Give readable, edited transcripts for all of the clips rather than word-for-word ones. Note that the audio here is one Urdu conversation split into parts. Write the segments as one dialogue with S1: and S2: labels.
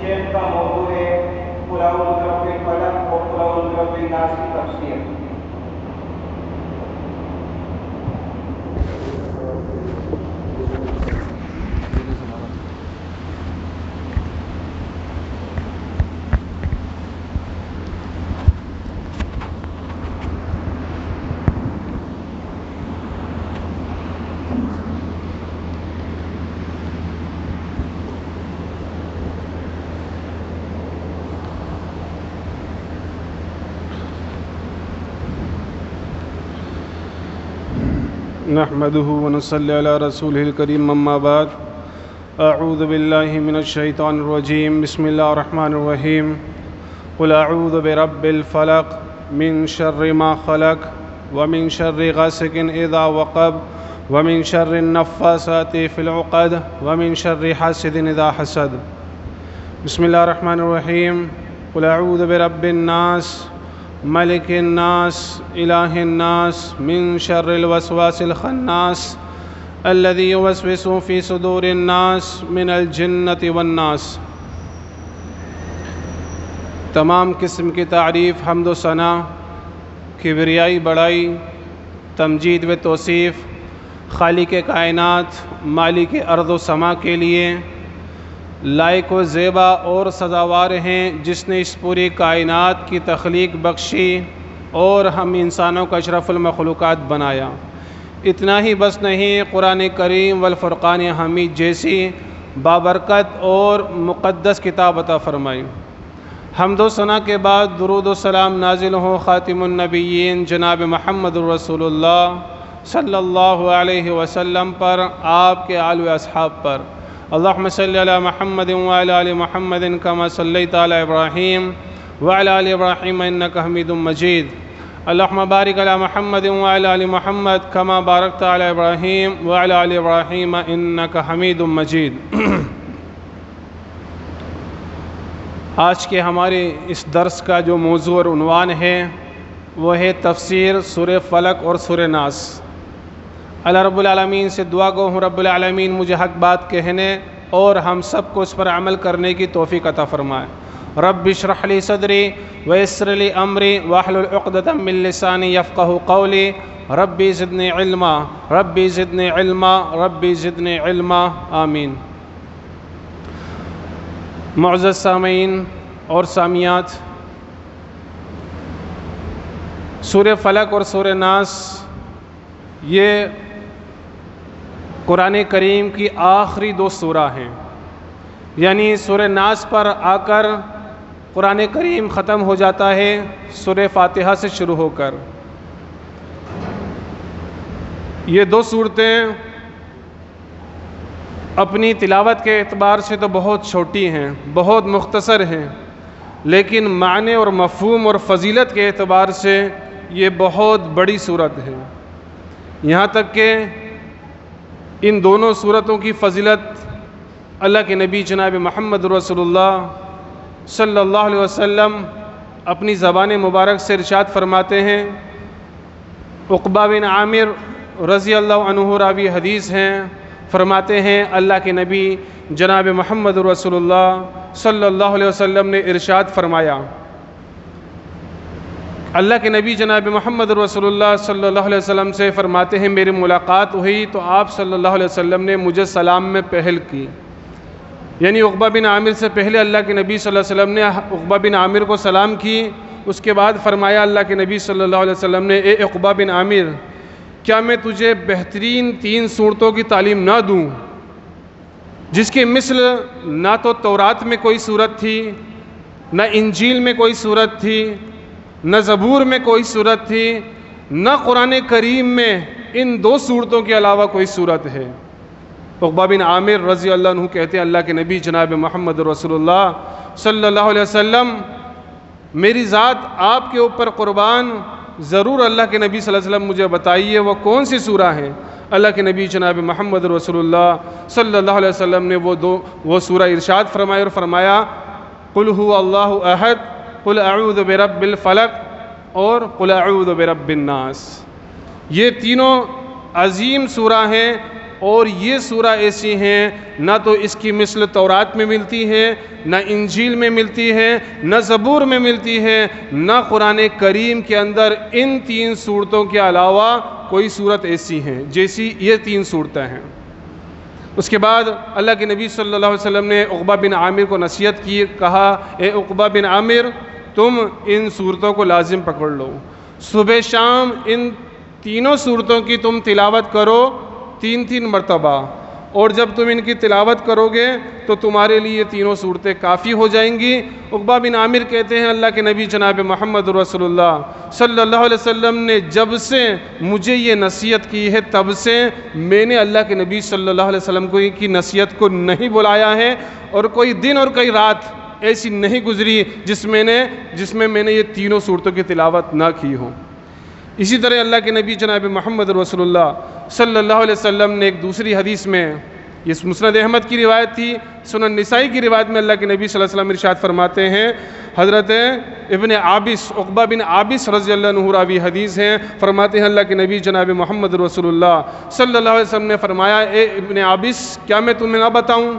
S1: شیخ کا موضوع ہے قل اعوذ برب الفلق اور قل اعوذ برب الناس کی تفسیر۔
S2: نحمده ونصلي على رسوله الكريم اما بعد اعوذ بالله من الشيطان الرجيم بسم الله الرحمن الرحيم قل اعوذ برب الفلق من شر ما خلق ومن شر غاسق اذا وقب ومن شر النفاثات في العقد ومن شر حاسد اذا حسد۔ بسم الله الرحمن الرحيم قل اعوذ برب الناس ملک الناس الہ الناس من شر الوسواس الخناس الذي يوسوس في صدور الناس من الجنة والناس۔ تمام قسم کی تعریف، حمد و ثنا، کبریائی، بڑائی، تمجید و توصیف خالق کائنات مالک ارض و سما کے لیے لائق و زیبا اور سزاوار ہیں، جس نے اس پوری کائنات کی تخلیق بخشی اور ہم انسانوں کا اشرف المخلوقات بنایا۔ اتنا ہی بس نہیں، قرآن کریم والفرقان حمید جیسی بابرکت اور مقدس کتاب عطا فرمائی۔ حمد و ثنا کے بعد درود و سلام نازل ہو خاتم النبیین جناب محمد الرسول اللہ صلی اللہ علیہ وسلم پر، آپ کے آل و اصحاب پر۔ اللہم صلی علی محمد وعلی آل محمد کما صلیت علی ابراہیم وعلی آل ابراہیم انکا حمید مجید۔ اللہم بارک علی محمد وعلی آل محمد کما بارکت علی ابراہیم وعلی آل ابراہیم انکا حمید مجید۔ آج کے ہمارے اس درس کا جو موضوع اور عنوان ہے وہ ہے تفسیر سورہ فلق اور سورہ ناس۔ اللہ رب العالمین سے دعا گو ہوں رب العالمین مجھے حق بات کہنے اور ہم سب کو اس پر عمل کرنے کی توفیق عطا فرمائے۔ رب اشرح لی صدری ویسر لی امری واحلل عقدۃ من لسانی یفقہوا قولی ربی زدنی علما ربی زدنی علما ربی زدنی علما آمین۔ معزز سامعین اور سامعات، سورہ فلق اور سورہ ناس یہ قرآن کریم کی آخری دو سورہ ہیں، یعنی سورہ ناس پر آ کر قرآن کریم ختم ہو جاتا ہے سورہ فاتحہ سے شروع ہو کر۔ یہ دو صورتیں اپنی تلاوت کے اعتبار سے تو بہت چھوٹی ہیں، بہت مختصر ہیں، لیکن معنی اور مفہوم اور فضیلت کے اعتبار سے یہ بہت بڑی صورت ہے۔ یہاں تک کہ ان دونوں صورتوں کی فضیلت اللہ کے نبی جناب محمد رسول اللہ صلی اللہ علیہ وسلم اپنی زبان مبارک سے ارشاد فرماتے ہیں۔ عقبہ بن عامر رضی اللہ عنہ راوی حدیث ہیں، فرماتے ہیں اللہ کے نبی جناب محمد رسول اللہ صلی اللہ علیہ وسلم نے ارشاد فرمایا، اللہ کے نبی جناب محمد رسول اللہ صلی اللہ علیہ وسلم سے فرماتے ہیں میری ملاقات ہوئی تو آپ صلی اللہ علیہ وسلم نے مجھے سلام میں پہل کی، یعنی عقبہ بن عامر سے پہلے اللہ کے نبی صلی اللہ علیہ وسلم نے عقبہ بن عامر کو سلام کی۔ اس کے بعد فرمایا اللہ کے نبی صلی اللہ علیہ وسلم نے اے عقبہ بن عامر، کیا میں تجھے بہترین 3 صورتوں کی تعلیم نہ دوں جس کی مثل نہ تو تورات میں کوئی صورت تھی، نہ انجیل میں کوئی صورت تھی، نہ زبور میں کوئی صورت تھی، نہ قرآن کریم میں ان 2 صورتوں کے علاوہ کوئی صورت ہے۔ عقبہ بن عامر رضی اللہ عنہ کہتے ہیں اللہ کے نبی جناب محمد رسول اللہ صلی اللہ علیہ وسلم میری ذات آپ کے اوپر قربان، ضرور اللہ کے نبی صلی اللہ علیہ وسلم مجھے بتائیے وہ کون سی سورہ ہیں۔ اللہ کے نبی جناب محمد رسول اللہ صلی اللہ علیہ وسلم نے وہ سورہ ارشاد فرمایا اور فرمایا قل هو اللہ احد قل اعوذ برب الفلق اور قل اعوذ برب الناس۔ یہ تینوں عظیم سورہ ہیں اور یہ سورہ ایسی ہیں نہ تو اس کی مثل تورات میں ملتی ہے، نہ انجیل میں ملتی ہے، نہ زبور میں ملتی ہے، نہ قرآن کریم کے اندر ان 3 صورتوں کے علاوہ کوئی صورت ایسی ہیں جیسی یہ 3 صورتیں ہیں۔ اس کے بعد اللہ کے نبی صلی اللہ علیہ وسلم نے عقبہ بن عامر کو نصیحت کی، کہا اے عقبہ بن عامر تم ان صورتوں کو لازم پکڑ لو، صبح شام ان تینوں صورتوں کی تم تلاوت کرو 3 مرتبہ، اور جب تم ان کی تلاوت کرو گے تو تمہارے لیے یہ تینوں صورتیں کافی ہو جائیں گی۔ عقبہ بن عامر کہتے ہیں اللہ کے نبی جناب محمد رسول اللہ صلی اللہ علیہ وسلم نے جب سے مجھے یہ نصیحت کی ہے تب سے میں نے اللہ کے نبی صلی اللہ علیہ وسلم کی نصیحت کو نہیں بلایا ہے، اور کوئی دن اور کوئی رات ایسی نہیں گزری جس میں میں نے یہ تینوں صورتوں کی تلاوت نہ کی ہو۔ اسی طرح اللہ کے نبی جناب محمد رسول اللہ صلی اللہ علیہ وسلم نے ایک دوسری حدیث میں، یہ مسند احمد کی روایت تھی، سنن نسائی کی روایت میں اللہ کے نبی صلی اللہ علیہ وسلم ارشاد فرماتے ہیں، حضرت ابن عابس عقبہ بن عابس رضی اللہ عنہ راوی حدیث ہیں، فرماتے ہیں اللہ کے نبی جناب محمد رسول اللہ صلی اللہ علیہ وسلم نے فرمایا اے ابن عابس کیا میں تمہیں نہ بتاؤں،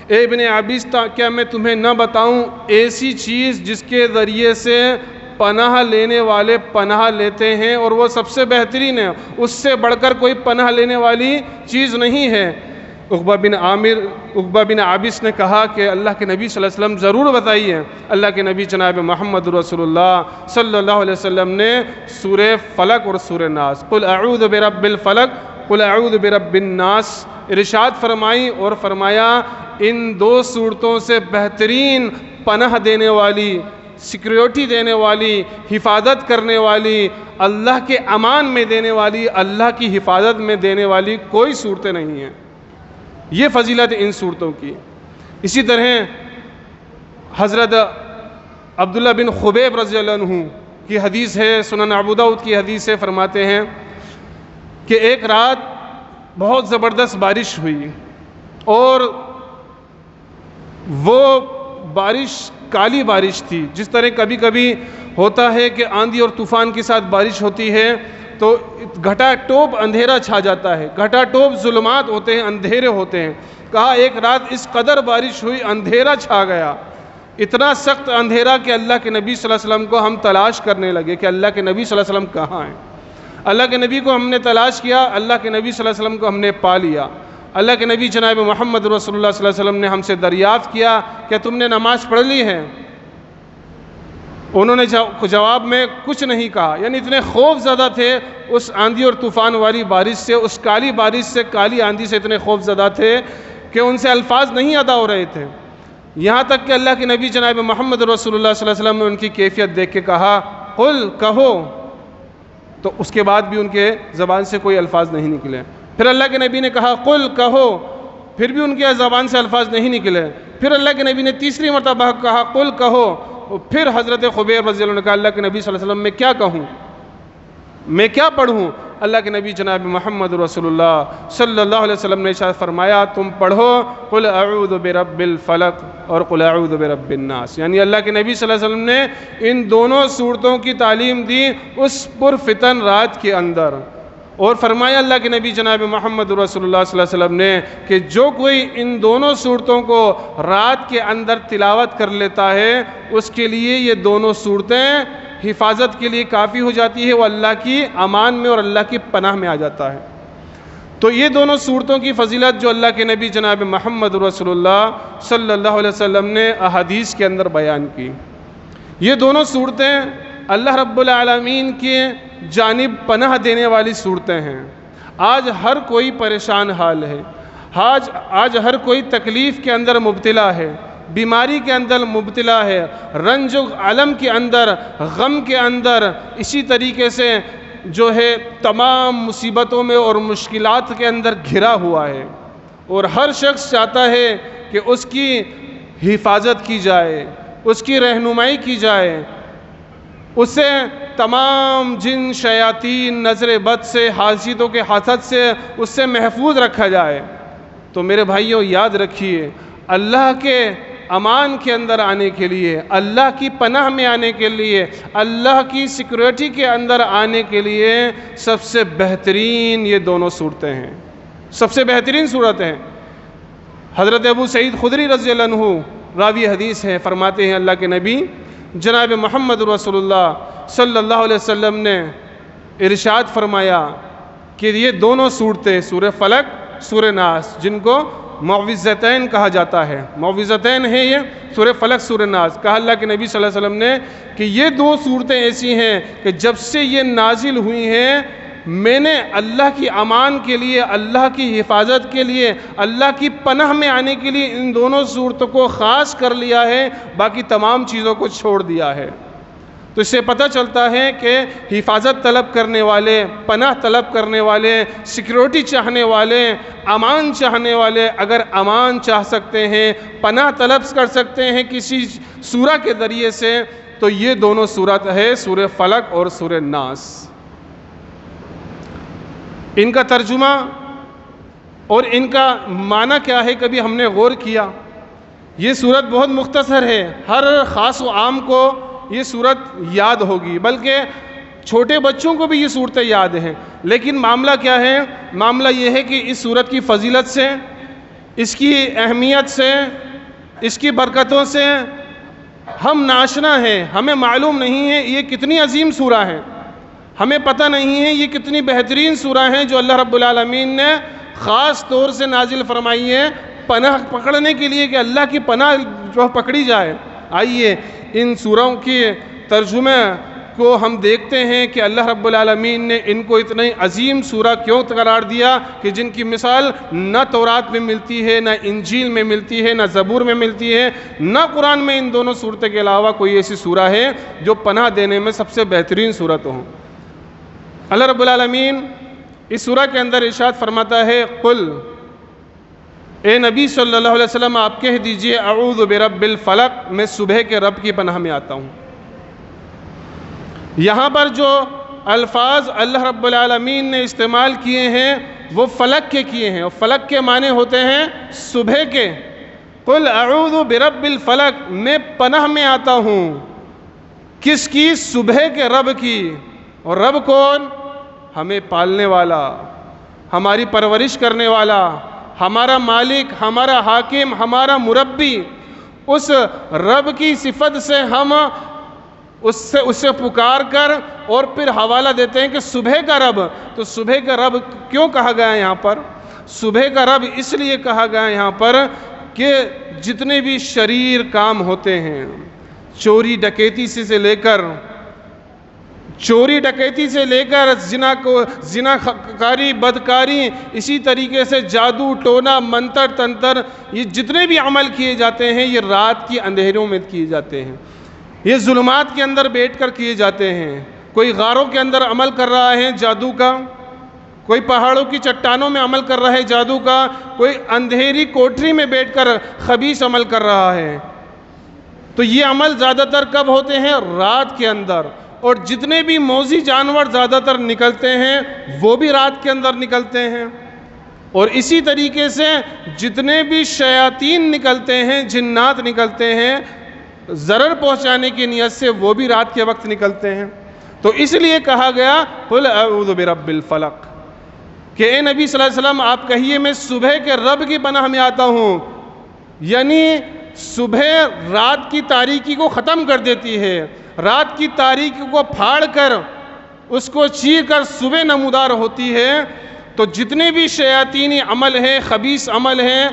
S2: اے ابن عابس کیا میں تمہیں نہ بتاؤں ایسی چیز جس کے ذریعے سے پناہ لینے والے پناہ لیتے ہیں اور وہ سب سے بہترین ہے، اس سے بڑھ کر کوئی پناہ لینے والی چیز نہیں ہے۔ عقبہ بن عابس نے کہا کہ اللہ کے نبی صلی اللہ علیہ وسلم ضرور بتائیے۔ اللہ کے نبی جناب محمد رسول اللہ صلی اللہ علیہ وسلم نے سورہ فلق اور سورہ ناس قل اعوذ برب الفلق قل اعوذ برب الناس ارشاد فرمائی اور فرمایا ان 2 صورتوں سے بہترین پناہ دینے والی، سیکیورٹی دینے والی، حفاظت کرنے والی، اللہ کے امان میں دینے والی، اللہ کی حفاظت میں دینے والی کوئی صورتیں نہیں ہیں۔ یہ فضیلت ان صورتوں کی۔ اسی طرح حضرت عبداللہ بن خبیب رضی اللہ عنہ کی حدیث ہے، سنن ابو داؤد کی حدیث ہے، فرماتے ہیں کہ ایک رات بہت زبردست بارش ہوئی اور وہ بارش کالی بارش تھی، جس طرح کبھی کبھی ہوتا ہے کہ آندھی اور طوفان کے ساتھ بارش ہوتی ہے تو گھٹا ٹوپ اندھیرا چھا جاتا ہے، گھٹا ٹوپ ظلمات ہوتے ہیں، اندھیرے ہوتے ہیں۔ کہا ایک رات اس قدر بارش ہوئی اندھیرا چھا گیا، اتنا سخت اندھیرا کہ اللہ کے نبی صلی اللہ علیہ وسلم کو ہم تلاش کرنے لگے کہ اللہ کے نبی صلی اللہ علیہ وسلم کہاں ہیں۔ اللہ کے نبی کو ہم نے تلاش کیا، اللہ کے نبی صلی اللہ علیہ وسلم کو ہم نے پا لیا۔ اللہ کے نبی جناب محمد رسول اللہ صلی اللہ علیہ وسلم نے ہم سے دریافت کیا کہ تم نے نماز پڑھ لی ہے؟ انہوں نے جواب میں کچھ نہیں کہا، یعنی اتنے خوف زدہ تھے اس آندھی اور طوفان والی بارش سے، اس کالی بارش سے، کالی آندھی سے اتنے خوف زدہ تھے کہ ان سے الفاظ نہیں ادا ہو رہے تھے، یہاں تک کہ اللہ کے نبی جناب محمد رسول اللہ صلی اللہ علیہ وسلم نے ان کی کیفیت دیکھ کے کہا قل کہو، تو اس کے بعد بھی ان کے زبان سے کوئی الفاظ نہیں نکلے۔ پھر اللہ کے نبی نے کہا قل کہو، پھر بھی ان کے زبان سے الفاظ نہیں نکلے۔ پھر اللہ کے نبی نے تیسری مرتبہ کہا قل کہو، پھر حضرت خبیب رضی اللہ عنہ نے کہا اللہ کے نبی صلی اللہ علیہ وسلم میں کیا کہوں، میں کیا پڑھوں؟ اللہ کے نبی جناب محمد رسول اللہ صلی اللہ علیہ وسلم نے ارشاد فرمایا تم پڑھو قل اعوذ برب الفلق اور قل اعوذ برب الناس، یعنی اللہ کے نبی صلی اللہ علیہ وسلم نے ان دونوں صورتوں کی تعلیم دی اس پرفتن رات کے اندر، اور فرمایا اللہ کے نبی جناب محمد رسول اللہ صلی اللہ علیہ وسلم نے کہ جو کوئی ان دونوں صورتوں کو رات کے اندر تلاوت کر لیتا ہے اس کے لیے یہ دونوں صورتیں حفاظت کے لیے کافی ہو جاتی ہے، وہ اللہ کی امان میں اور اللہ کی پناہ میں آ جاتا ہے۔ تو یہ دونوں صورتوں کی فضیلت جو اللہ کے نبی جناب محمد رسول اللہ صلی اللہ علیہ وسلم نے احادیث کے اندر بیان کی، یہ دونوں صورتیں اللہ رب العالمین کی جانب پناہ دینے والی صورتیں ہیں۔ آج ہر کوئی پریشان حال ہے، آج ہر کوئی تکلیف کے اندر مبتلا ہے، بیماری کے اندر مبتلا ہے، رنج و علم کے اندر، غم کے اندر، اسی طریقے سے جو ہے تمام مصیبتوں میں اور مشکلات کے اندر گھرا ہوا ہے، اور ہر شخص چاہتا ہے کہ اس کی حفاظت کی جائے، اس کی رہنمائی کی جائے، اسے تمام جن شیاطین نظر بد سے، حاسدوں کے حسد سے اس سے محفوظ رکھا جائے۔ تو میرے بھائیوں یاد رکھیے اللہ کے امان کے اندر آنے کے لیے، اللہ کی پناہ میں آنے کے لیے، اللہ کی سیکورٹی کے اندر آنے کے لیے سب سے بہترین یہ دونوں صورتیں ہیں، سب سے بہترین صورت ہے۔ حضرت ابو سعید خدری رضی اللہ عنہ راوی حدیث ہیں، فرماتے ہیں اللہ کے نبی جناب محمد رسول اللہ صلی اللہ علیہ وسلم نے ارشاد فرمایا کہ یہ دونوں صورتیں سورہ فلق سورہ ناس، جن کو معوذتین کہا جاتا ہے، معوذتین ہیں یہ سورہ فلق سورہ ناس، کہا اللہ کے نبی صلی اللہ علیہ وسلم نے کہ یہ دو صورتیں ایسی ہیں کہ جب سے یہ نازل ہوئی ہیں میں نے اللہ کی امان کے لیے، اللہ کی حفاظت کے لیے، اللہ کی پناہ میں آنے کے لیے ان دونوں صورتوں کو خاص کر لیا ہے، باقی تمام چیزوں کو چھوڑ دیا ہے۔ تو اس سے پتہ چلتا ہے کہ حفاظت طلب کرنے والے، پناہ طلب کرنے والے، سیکیورٹی چاہنے والے، امان چاہنے والے اگر امان چاہ سکتے ہیں، پناہ طلب کر سکتے ہیں کسی سورہ کے ذریعے سے، تو یہ دونوں صورت ہے سورہ فلق اور سورہ ناس۔ ان کا ترجمہ اور ان کا معنی کیا ہے کبھی ہم نے غور کیا؟ یہ صورت بہت مختصر ہے، ہر خاص و عام کو یہ صورت یاد ہوگی، بلکہ چھوٹے بچوں کو بھی یہ صورتیں یاد ہیں، لیکن معاملہ کیا ہے؟ معاملہ یہ ہے کہ اس صورت کی فضیلت سے، اس کی اہمیت سے، اس کی برکتوں سے ہم ناشنا ہیں، ہمیں معلوم نہیں ہے یہ کتنی عظیم سورہ ہے، ہمیں پتہ نہیں ہے یہ کتنی بہترین سورہ ہیں جو اللہ رب العالمین نے خاص طور سے نازل فرمائی ہے پناہ پکڑنے کے لیے، کہ اللہ کی پناہ جو پکڑی جائے۔ آئیے ان سوروں کے ترجمے کو ہم دیکھتے ہیں کہ اللہ رب العالمین نے ان کو اتنی عظیم سورہ کیوں قرار دیا کہ جن کی مثال نہ تورات میں ملتی ہے، نہ انجیل میں ملتی ہے، نہ زبور میں ملتی ہے، نہ قرآن میں ان دونوں صورتوں کے علاوہ کوئی ایسی سورہ ہے جو پناہ دینے میں سب سے بہترین صورت ہوں۔ اللہ رب العالمین اس سورہ کے اندر ارشاد فرماتا ہے قل، اے نبی صلی اللہ علیہ وسلم آپ کہہ دیجئے اعوذ برب الفلق، میں صبح کے رب کی پناہ میں آتا ہوں۔ یہاں پر جو الفاظ اللہ رب العالمین نے استعمال کیے ہیں وہ فلق کے کیے ہیں، اور فلق کے معنی ہوتے ہیں صبح کے۔ قل اعوذ برب الفلق، میں پناہ میں آتا ہوں کس کی؟ صبح کے رب کی۔ اور رب کون؟ ہمیں پالنے والا، ہماری پرورش کرنے والا، ہمارا مالک، ہمارا حاکم، ہمارا مربی۔ اس رب کی صفت سے ہم اسے پکار کر اور پھر حوالہ دیتے ہیں کہ صبح کا رب۔ تو صبح کا رب کیوں کہا گیا یہاں پر؟ صبح کا رب اس لیے کہا گیا یہاں پر کہ جتنے بھی شریر کام ہوتے ہیں، چوری ڈکیتی سے لے کر زنا کاری، بدکاری، اسی طریقے سے جادو ٹونا منتر تنتر، یہ جتنے بھی عمل کیے جاتے ہیں یہ رات کی اندھیروں میں کیے جاتے ہیں، یہ ظلمات کے اندر بیٹھ کر کیے جاتے ہیں۔ کوئی غاروں کے اندر عمل کر رہا ہے جادو کا، کوئی پہاڑوں کی چٹانوں میں عمل کر رہا ہے جادو کا، کوئی اندھیری کوٹری میں بیٹھ کر خبیث عمل کر رہا ہے۔ تو یہ عمل زیادہ تر کب ہوتے ہیں؟ رات کے اندر۔ اور جتنے بھی موذی جانور زیادہ تر نکلتے ہیں وہ بھی رات کے اندر نکلتے ہیں، اور اسی طریقے سے جتنے بھی شیاطین نکلتے ہیں، جنات نکلتے ہیں ضرر پہنچانے کی نیت سے، وہ بھی رات کے وقت نکلتے ہیں۔ تو اس لیے کہا گیا قل اعوذ برب الفلق، کہ اے نبی صلی اللہ علیہ وسلم آپ کہیے میں صبح کے رب کی پناہ میں آتا ہوں، یعنی صبح رات کی تاریکی کو ختم کر دیتی ہے، رات کی تاریکی کو پھاڑ کر اس کو چیر کر صبح نمودار ہوتی ہے۔ تو جتنے بھی شیاطینی عمل ہیں، خبیث عمل ہیں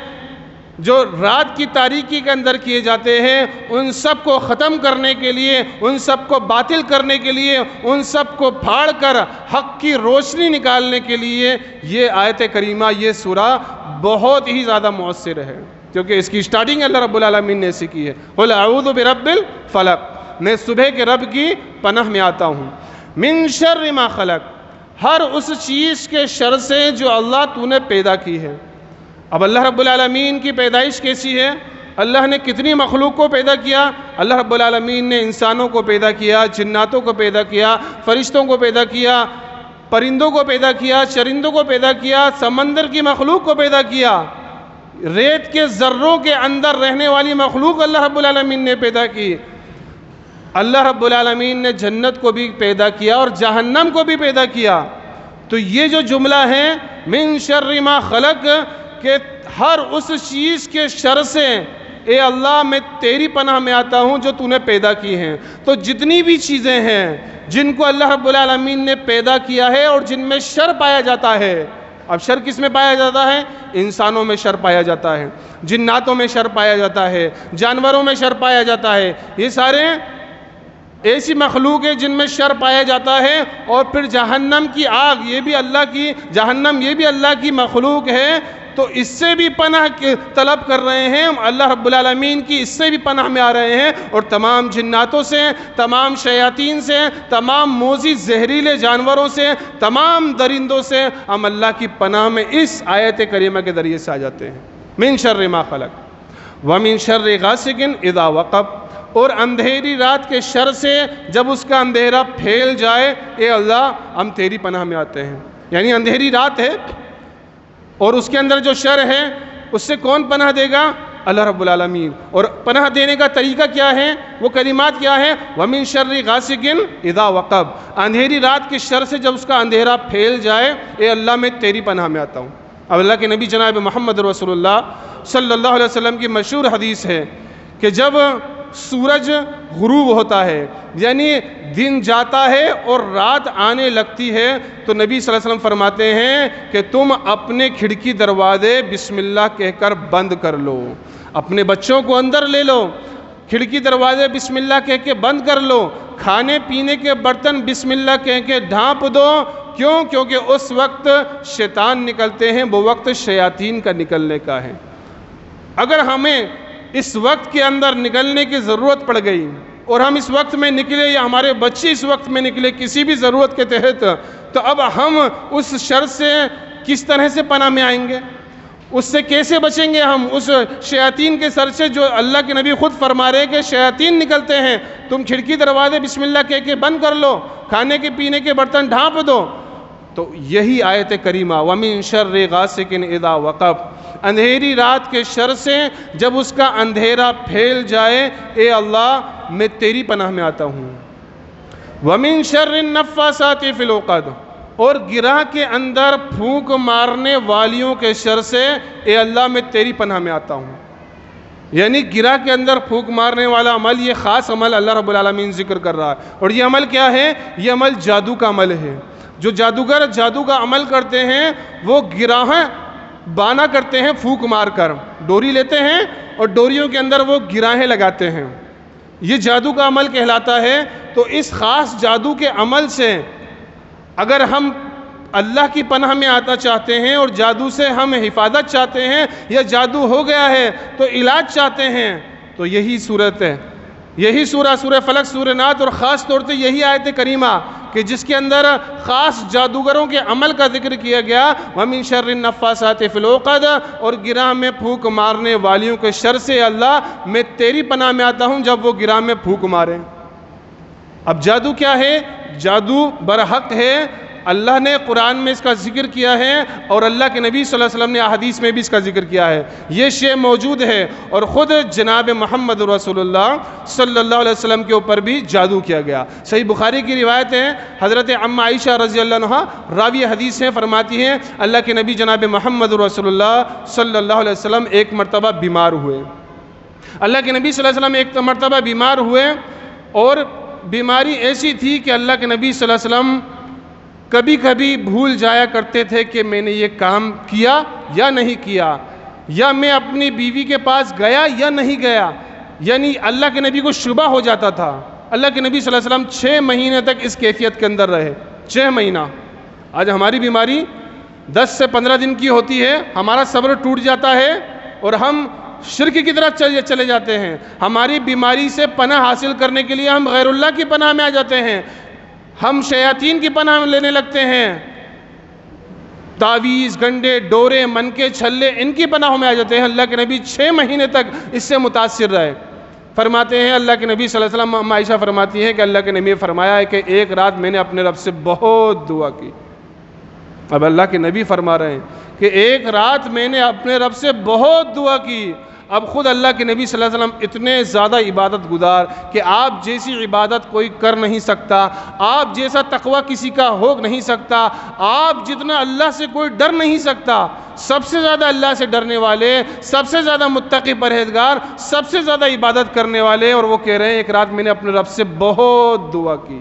S2: جو رات کی تاریکی کے اندر کیے جاتے ہیں، ان سب کو ختم کرنے کے لیے، ان سب کو باطل کرنے کے لیے، ان سب کو پھاڑ کر حق کی روشنی نکالنے کے لیے یہ آیت کریمہ، یہ سورہ بہت ہی زیادہ مؤثر ہے، کیونکہ اس کی سٹارٹنگ اللہ رب العالمین نے ایسی کی ہے، قل اعوذ برب الفلق، میں صبح کے رب کی پناہ میں آتا ہوں، من شر ما خلق، ہر اس چیز کے شر سے جو اللہ تو نے پیدا کی ہے۔ اب اللہ رب العالمین کی پیدائش کیسی ہے؟ اللہ نے کتنی مخلوق کو پیدا کیا؟ اللہ رب العالمین نے انسانوں کو پیدا کیا، جناتوں کو پیدا کیا، فرشتوں کو پیدا کیا، پرندوں کو پیدا کیا، چرندوں کو پیدا کیا، سمندر کی مخلوق کو پیدا کیا، ریت کے ذروں کے اندر رہنے والی مخلوق اللہ رب العالمین نے پیدا کی۔ اللہ رب العالمین نے جنت کو بھی پیدا کیا اور جہنم کو بھی پیدا کیا۔ تو یہ جو جملہ ہے من شر ما خلق، کہ ہر اس چیز کے شر سے اے اللہ میں تیری پناہ میں آتا ہوں جو تو نے پیدا کی ہیں۔ تو جتنی بھی چیزیں ہیں جن کو اللہ رب العالمین نے پیدا کیا ہے اور جن میں شر پایا جاتا ہے، اب شر کس میں پایا جاتا ہے؟ انسانوں میں شر پایا جاتا ہے، جناتوں میں شر پایا جاتا ہے، جانوروں میں شر پایا جاتا ہے، یہ سارے ایسی مخلوق ہے جن میں شر پایا جاتا ہے۔ اور پھر جہنم کی آگ، یہ بھی اللہ کی، جہنم یہ بھی اللہ کی مخلوق ہے، تو اس سے بھی پناہ طلب کر رہے ہیں اللہ رب العالمین کی، اس سے بھی پناہ میں آ رہے ہیں، اور تمام جناتوں سے، تمام شیاطین سے، تمام موذی زہریلے جانوروں سے، تمام درندوں سے ہم اللہ کی پناہ میں اس آیت کریمہ کے ذریعے سے آ جاتے ہیں۔ من شر ما خلق ومن شر غاسق اذا وقب، اور اندھیری رات کے شر سے جب اس کا اندھیرا پھیل جائے، اے اللہ ہم تیری پناہ میں آتے ہیں۔ یعنی اندھیری رات ہے اور اس کے اندر جو شر ہے اس سے کون پناہ دے گا؟ اللہ رب العالمین۔ اور پناہ دینے کا طریقہ کیا ہے؟ وہ کلمات کیا ہے؟ وَمِن شَرِّ غَاسِقٍ اِذَا وَقَبَ، اندھیری رات کے شر سے جب اس کا اندھیرا پھیل جائے، اے اللہ میں تیری پناہ میں آتا ہوں۔ اب اللہ کے نبی جناب محمد رسول اللہ صلی اللہ علیہ وسلم کی مشہور حدیث ہے کہ جب سورج غروب ہوتا ہے، یعنی دن جاتا ہے اور رات آنے لگتی ہے، تو نبی صلی اللہ علیہ وسلم فرماتے ہیں کہ تم اپنے کھڑکی دروازے بسم اللہ کہہ کر بند کر لو، اپنے بچوں کو اندر لے لو، کھڑکی دروازے بسم اللہ کہہ کے بند کر لو، کھانے پینے کے برتن بسم اللہ کہہ کے ڈھانپ دو۔ کیوں؟ کیونکہ اس وقت شیطان نکلتے ہیں، وہ وقت شیاطین کا نکلنے کا ہے۔ اگر ہمیں اس وقت کے اندر نکلنے کی ضرورت پڑ گئی اور ہم اس وقت میں نکلے، یا ہمارے بچے اس وقت میں نکلے کسی بھی ضرورت کے تحت، تو اب ہم اس شر سے کس طرح سے پناہ میں آئیں گے؟ اس سے کیسے بچیں گے ہم؟ اس شیاطین کے سر سے جو اللہ کے نبی خود فرما رہے کہ شیاطین نکلتے ہیں، تم کھڑکی دروازے بسم اللہ کہہ کے بند کر لو، کھانے کے پینے کے برتن ڈھانپ دو۔ تو یہی آیت کریمہ وَمِن شَرِّ غَاسِقٍ اِذَا وَقَبَ، اندھیری رات کے شر سے جب اس کا اندھیرا پھیل جائے، اے اللہ میں تیری پناہ میں آتا ہوں۔ وَمِن شَرِّ النَّفَّاثَاتِ فِي الْعُقَدِ، اور گرہ کے اندر پھونک مارنے والیوں کے شر سے اے اللہ میں تیری پناہ میں آتا ہوں۔ یعنی گرہ کے اندر پھونک مارنے والا عمل، یہ خاص عمل اللہ رب العالمین ذکر کر رہا ہے، اور یہ عمل کیا ہے؟ یہ عمل جادو کا عمل ہے۔ جو جادوگر جادو کا عمل کرتے ہیں وہ گراہیں بانا کرتے ہیں، پھونک مار کر ڈوری لیتے ہیں اور ڈوریوں کے اندر وہ گراہیں لگاتے ہیں، یہ جادو کا عمل کہلاتا ہے۔ تو اس خاص جادو کے عمل سے اگر ہم اللہ کی پناہ میں آتا چاہتے ہیں اور جادو سے ہم حفاظت چاہتے ہیں، یا جادو ہو گیا ہے تو علاج چاہتے ہیں، تو یہی صورت ہے، یہی سورہ فلق، سورہ ناس، اور خاص طور سے یہی آیت کریمہ کہ جس کے اندر خاص جادوگروں کے عمل کا ذکر کیا گیا، وَمِن شَرِّ النَّفَّاثَاتِ فِي الْعُقَدِ، اور گرہ میں پھونک مارنے والیوں کے شر سے اللہ میں تیری پناہ میں آتا ہوں جب وہ گرہ میں پھونک ماریں۔ اب جادو کیا ہے؟ جادو برحق ہے، اللہ نے قرآن میں اس کا ذکر کیا ہے اور اللہ کے نبی صلی اللہ علیہ وسلم نے احادیث میں بھی اس کا ذکر کیا ہے، یہ شے موجود ہے، اور خود جناب محمد رسول اللہ صلی اللہ علیہ وسلم کے اوپر بھی جادو کیا گیا۔ صحیح بخاری کی روایت ہے، حضرت ام عائشہ رضی اللہ عنہا راوی حدیث ہیں، فرماتی ہیں اللہ کے نبی جناب محمد رسول اللہ صلی اللہ علیہ وسلم ایک مرتبہ بیمار ہوئے۔ اللہ کے نبی صلی اللہ علیہ وسلم ایک مرتبہ بیمار ہوئے، اور بیماری ایسی تھی کہ اللہ کے نبی صلی اللہ علیہ وسلم کبھی کبھی بھول جایا کرتے تھے کہ میں نے یہ کام کیا یا نہیں کیا، یا میں اپنی بیوی کے پاس گیا یا نہیں گیا، یعنی اللہ کے نبی کو شبہ ہو جاتا تھا۔ اللہ کے نبی صلی اللہ علیہ وسلم 6 مہینے تک اس کیفیت کے اندر رہے، 6 مہینہ۔ آج ہماری بیماری 10 سے 15 دن کی ہوتی ہے، ہمارا صبر ٹوٹ جاتا ہے اور ہم شرک کی طرف چلے جاتے ہیں۔ ہماری بیماری سے پناہ حاصل کرنے کے لیے ہم غیر اللہ کی پناہ میں آ جاتے ہیں، ہم شیاطین کی پناہ لینے لگتے ہیں، تعویذ، گنڈے، ڈورے، منکے، چھلے، ان کی پناہوں میں آ جاتے ہیں۔ اللہ کے نبی 6 مہینے تک اس سے متاثر رہے۔ فرماتے ہیں اللہ کے نبی صلی اللہ علیہ وسلم، عائشہ فرماتی ہیں کہ اللہ کے نبی نے فرمایا ہے کہ ایک رات میں نے اپنے رب سے بہت دعا کی۔ اب اللہ کے نبی فرما رہے ہیں کہ ایک رات میں نے اپنے رب سے بہت دعا کی، اب خود اللہ کے نبی صلی اللہ علیہ وسلم اتنے زیادہ عبادت گزار کہ آپ جیسی عبادت کوئی کر نہیں سکتا، آپ جیسا تقوی کسی کا ہو نہیں سکتا، آپ جتنا اللہ سے کوئی ڈر نہیں سکتا۔ سب سے زیادہ اللہ سے ڈرنے والے، سب سے زیادہ متقی پرہیزگار، سب سے زیادہ عبادت کرنے والے، اور وہ کہہ رہے ہیں ایک رات میں نے اپنے رب سے بہت دعا کی۔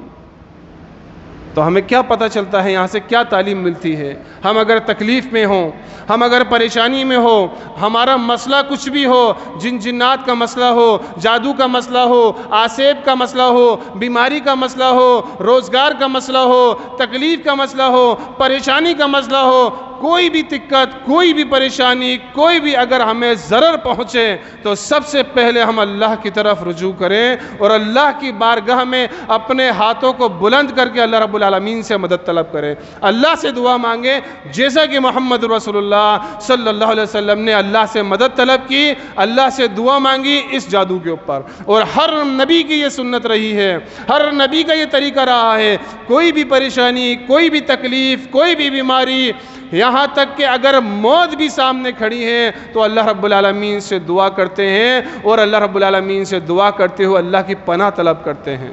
S2: تو ہمیں کیا پتہ چلتا ہے، یہاں سے کیا تعلیم ملتی ہے؟ ہم اگر تکلیف میں ہوں، ہم اگر پریشانی میں ہو، ہمارا مسئلہ کچھ بھی ہو، جنات کا مسئلہ ہو، جادو کا مسئلہ ہو، آسیب کا مسئلہ ہو، بیماری کا مسئلہ ہو، روزگار کا مسئلہ ہو، تکلیف کا مسئلہ ہو، پریشانی کا مسئلہ ہو، کوئی بھی دقت، کوئی بھی پریشانی، کوئی بھی اگر ہمیں ضرر پہنچے تو سب سے پہلے ہم اللہ کی طرف رجوع کریں اور اللہ کی بارگاہ میں اپنے ہاتھوں کو بلند کر کے اللہ رب العالمین سے مدد طلب کریں، اللہ سے دعا مانگیں، جیسا کہ محمد رسول اللہ صلی اللہ علیہ وسلم نے اللہ سے مدد طلب کی، اللہ سے دعا مانگی اس جادو کے اوپر۔ اور ہر نبی کی یہ سنت رہی ہے، ہر نبی کا یہ طریقہ رہا ہے، کوئی بھی پریشانی، کوئی بھی تکلیف، کوئی بھی بیماری، یہاں تک کہ اگر موت بھی سامنے کھڑی ہے تو اللہ رب العالمین سے دعا کرتے ہیں، اور اللہ رب العالمین سے دعا کرتے ہوئے اللہ کی پناہ طلب کرتے ہیں۔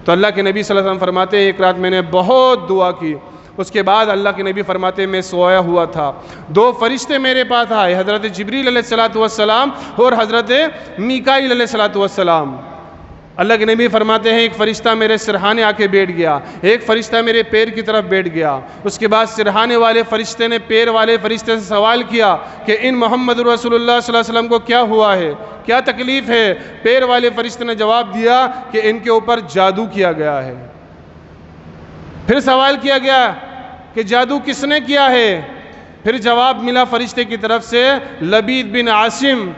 S2: تو اللہ کے نبی صلی اللہ علیہ وسلم فرماتے ہیں ایک رات میں نے بہت دعا کی، اس کے بعد اللہ کے نبی فرماتے ہیں میں سویا ہوا تھا، دو فرشتے میرے پاس آئے، حضرت جبریل علیہ السلام اور حضرت میکائیل علیہ السلام۔ اللہ کے نبی فرماتے ہیں ایک فرشتہ میرے سرہانے آ کے بیٹھ گیا، ایک فرشتہ میرے پیر کی طرف بیٹھ گیا، اس کے بعد سرہانے والے فرشتے نے پیر والے فرشتے سے سوال کیا کہ ان محمد رسول اللہ صلی اللہ علیہ وسلم کو کیا ہوا ہے، کیا تکلیف ہے؟ پیر والے فرشتے نے جواب دیا کہ ان کے اوپر جادو کیا گیا ہے۔ پھر سوال کیا گیا کہ جادو کس نے کیا ہے؟ پھر جواب ملا فرشتے کی طرف سے لبید بن عاصم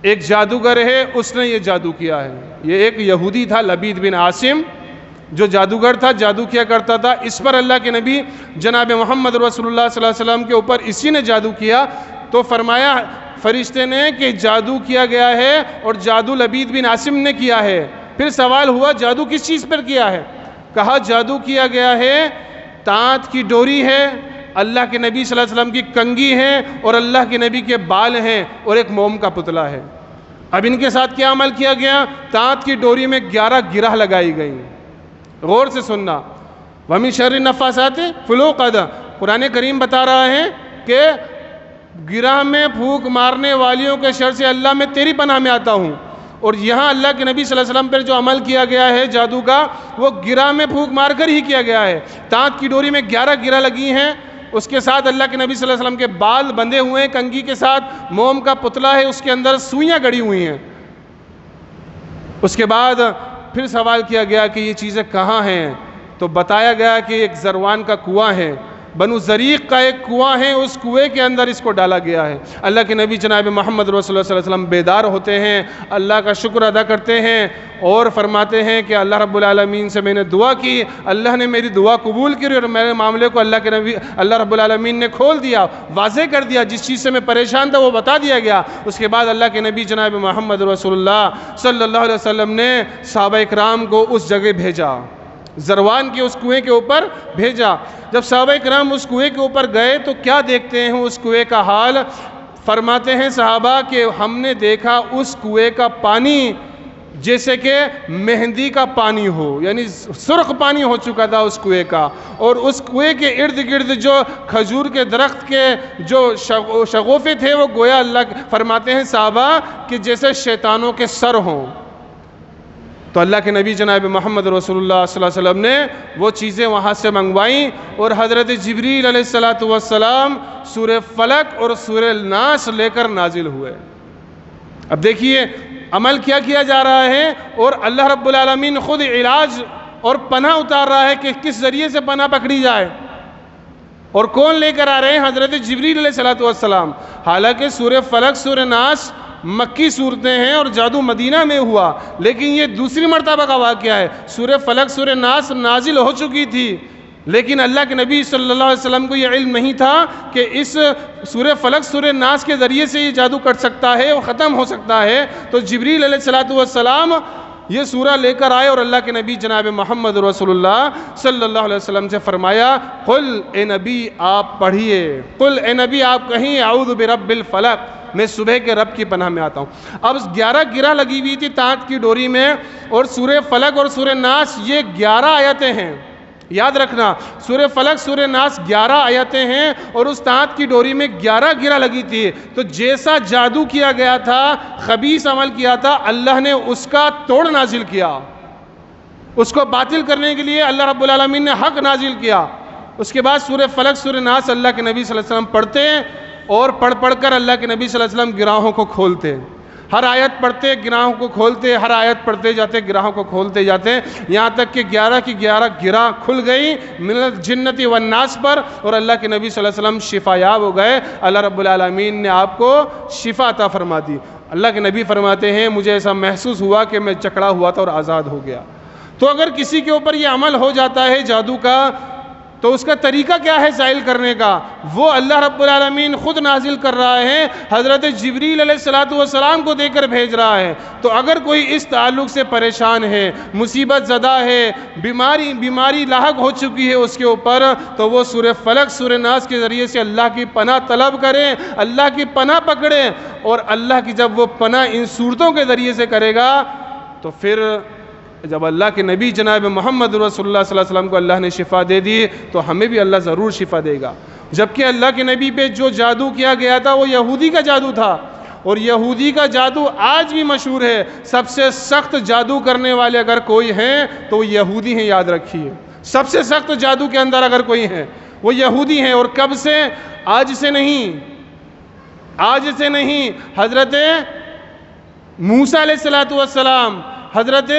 S2: ایک جادوگر ہے، اس نے یہ جادو کیا ہے۔ یہ ایک یہودی تھا لبید بن عاصم جو جادوگر تھا، جادو کیا کرتا تھا، اس پر اللہ کے نبی جناب محمد رسول اللہ صلی اللہ علیہ وسلم کے اوپر اسی نے جادو کیا۔ تو فرمایا فرشتے نے کہ جادو کیا گیا ہے اور جادو لبید بن عاصم نے کیا ہے۔ پھر سوال ہوا جادو کس چیز پر کیا ہے؟ کہا جادو کیا گیا ہے، تانت کی ڈوری ہے، اللہ کے نبی صلی اللہ علیہ وسلم کی کنگھی ہے اور اللہ کے نبی کے بال ہیں اور ایک موم کا پتلا ہے۔ اب ان کے ساتھ کیا عمل کیا گیا؟ تانت کی ڈوری میں 11 گرہ لگائی گئیں۔ غور سے سننا، وَمِن شَرِّ النَّفَّاثَاتِ فِي الْعُقَدِ، قرآن کریم بتا رہا ہے کہ گرہ میں پھونک مارنے والیوں کے شر سے اللہ میں تیری پناہ میں آتا ہوں۔ اور یہاں اللہ کے نبی صلی اللہ علیہ وسلم پر جو عمل کیا گیا ہے جادو کا، وہ گرہ میں پھونک مار کر ہی کیا گیا ہے۔ تانت کی ڈوری میں 11 گرہ لگی ہیں، اس کے ساتھ اللہ کے نبی صلی اللہ علیہ وسلم کے بال بندھے ہوئے ہیں کنگھی کے ساتھ، موم کا پتلا ہے، اس کے اندر سوئیاں گڑی ہوئی ہیں۔ اس کے بعد پھر سوال کیا گیا کہ یہ چیزیں کہاں ہیں؟ تو بتایا گیا کہ ایک زروان کا کنواں ہے، بنو زریق کا ایک کنواں ہے، اس کنویں کے اندر اس کو ڈالا گیا ہے۔ اللہ کے نبی جناب محمد رسول اللہ صلی اللہ علیہ وسلم بیدار ہوتے ہیں، اللہ کا شکر ادا کرتے ہیں اور فرماتے ہیں کہ اللہ رب العالمین سے میں نے دعا کی، اللہ نے میری دعا قبول کی اور میرے معاملے کو اللہ رب العالمین نے کھول دیا، واضح کر دیا، جس چیز سے میں پریشان تھا وہ بتا دیا گیا۔ اس کے بعد اللہ کے نبی جناب محمد رسول اللہ صلی اللہ علیہ وسلم نے صحابہ اکرام کو اس جگہ بھیجا، زروان کے اس کنویں کے اوپر بھیجا۔ جب صحابہ اکرام اس کنویں کے اوپر گئے تو کیا دیکھتے ہیں اس کنویں کا حال؟ فرماتے ہیں صحابہ کہ ہم نے دیکھا اس کنویں کا پانی جیسے کہ مہندی کا پانی ہو، یعنی سرخ پانی ہو چکا تھا اس کنویں کا، اور اس کنویں کے ارد گرد جو کھجور کے درخت کے جو شگوفے تھے وہ گویا اللہ فرماتے ہیں صحابہ کہ جیسے شیطانوں کے سر ہوں۔ تو اللہ کے نبی جناب محمد رسول اللہ صلی اللہ علیہ وسلم نے وہ چیزیں وہاں سے منگوائیں اور حضرت جبریل علیہ السلام سورہ فلق اور سورہ ناس لے کر نازل ہوئے۔ اب دیکھیے عمل کیا کیا جا رہا ہے اور اللہ رب العالمین خود علاج اور پناہ اتار رہا ہے کہ کس ذریعے سے پناہ پکڑی جائے، اور کون لے کر آ رہے ہیں؟ حضرت جبریل علیہ السلام۔ حالانکہ سورہ فلق سورہ ناس مکی صورتیں ہیں اور جادو مدینہ میں ہوا، لیکن یہ دوسری مرتبہ کا واقعہ ہے۔ سورہ فلق سورہ ناس نازل ہو چکی تھی، لیکن اللہ کے نبی صلی اللہ علیہ وسلم کو یہ علم نہیں تھا کہ اس سورہ فلق سورہ ناس کے ذریعے سے یہ جادو کٹ سکتا ہے اور ختم ہو سکتا ہے۔ تو جبریل علیہ السلام یہ سورہ لے کر آئے اور اللہ کے نبی جناب محمد رسول اللہ صلی اللہ علیہ وسلم سے فرمایا قل اے نبی آپ پڑھیے، قل اے نبی آپ کہیں اعوذ برب الفلق، میں صبح کے رب کی پناہ میں آتا ہوں۔ اب 11 گرہ لگی ہوئی تھی تانت کی ڈوری میں، اور سورہ فلق اور سورہ ناس یہ 11 آیتیں ہیں، یاد رکھنا سورہ فلق سورہ ناس 11 آیتیں ہیں، اور اس تانت کی ڈوری میں 11 گرہ لگی تھی۔ تو جیسا جادو کیا گیا تھا، خبیث عمل کیا تھا، اللہ نے اس کا توڑ نازل کیا، اس کو باطل کرنے کے لیے اللہ رب العالمین نے حق نازل کیا۔ اس کے بعد سورہ فلق سورہ ناس اللہ کے نبی صلی اللہ علیہ وسلم پڑھتے ہیں، اور پڑھ کر اللہ کے نبی صلی اللہ علیہ وسلم گراہوں کو کھولتے، ہر آیت پڑھتے گراہوں کو کھولتے، ہر آیت پڑھتے جاتے گراہوں کو کھولتے جاتے، یہاں تک کہ 11 کی 11 گرہ کھل گئی من الجنت والناس پر، اور اللہ کے نبی صلی اللہ علیہ وسلم شفا یاب ہو گئے۔ اللہ رب العالمین نے آپ کو شفا عطا فرما دی۔ اللہ کے نبی فرماتے ہیں مجھے ایسا محسوس ہوا کہ میں جکڑا ہوا تھا اور آزاد ہو گیا۔ تو اگر کسی کے اوپر یہ عمل ہو جاتا ہے جادو کا، تو اس کا طریقہ کیا ہے زائل کرنے کا؟ وہ اللہ رب العالمین خود نازل کر رہا ہے، حضرت جبریل علیہ السلام کو دے کر بھیج رہا ہے۔ تو اگر کوئی اس تعلق سے پریشان ہے، مصیبت زدہ ہے، بیماری لاحق ہو چکی ہے اس کے اوپر، تو وہ سورہ فلق سورہ ناس کے ذریعے سے اللہ کی پناہ طلب کریں، اللہ کی پناہ پکڑیں، اور اللہ کی جب وہ پناہ ان صورتوں کے ذریعے سے کرے گا، تو پھر جب اللہ کے نبی جناب محمد رسول اللہ صلی اللہ علیہ وسلم کو اللہ نے شفا دے دی، تو ہمیں بھی اللہ ضرور شفا دے گا۔ جبکہ اللہ کے نبی پہ جو جادو کیا گیا تھا وہ یہودی کا جادو تھا، اور یہودی کا جادو آج بھی مشہور ہے۔ سب سے سخت جادو کرنے والے اگر کوئی ہیں تو وہ یہودی ہیں، یاد رکھیے۔ سب سے سخت جادو کے اندر اگر کوئی ہے وہ یہودی ہیں، اور کب سے؟ آج سے نہیں، حضرت موسیٰ علیہ السلام، حضرت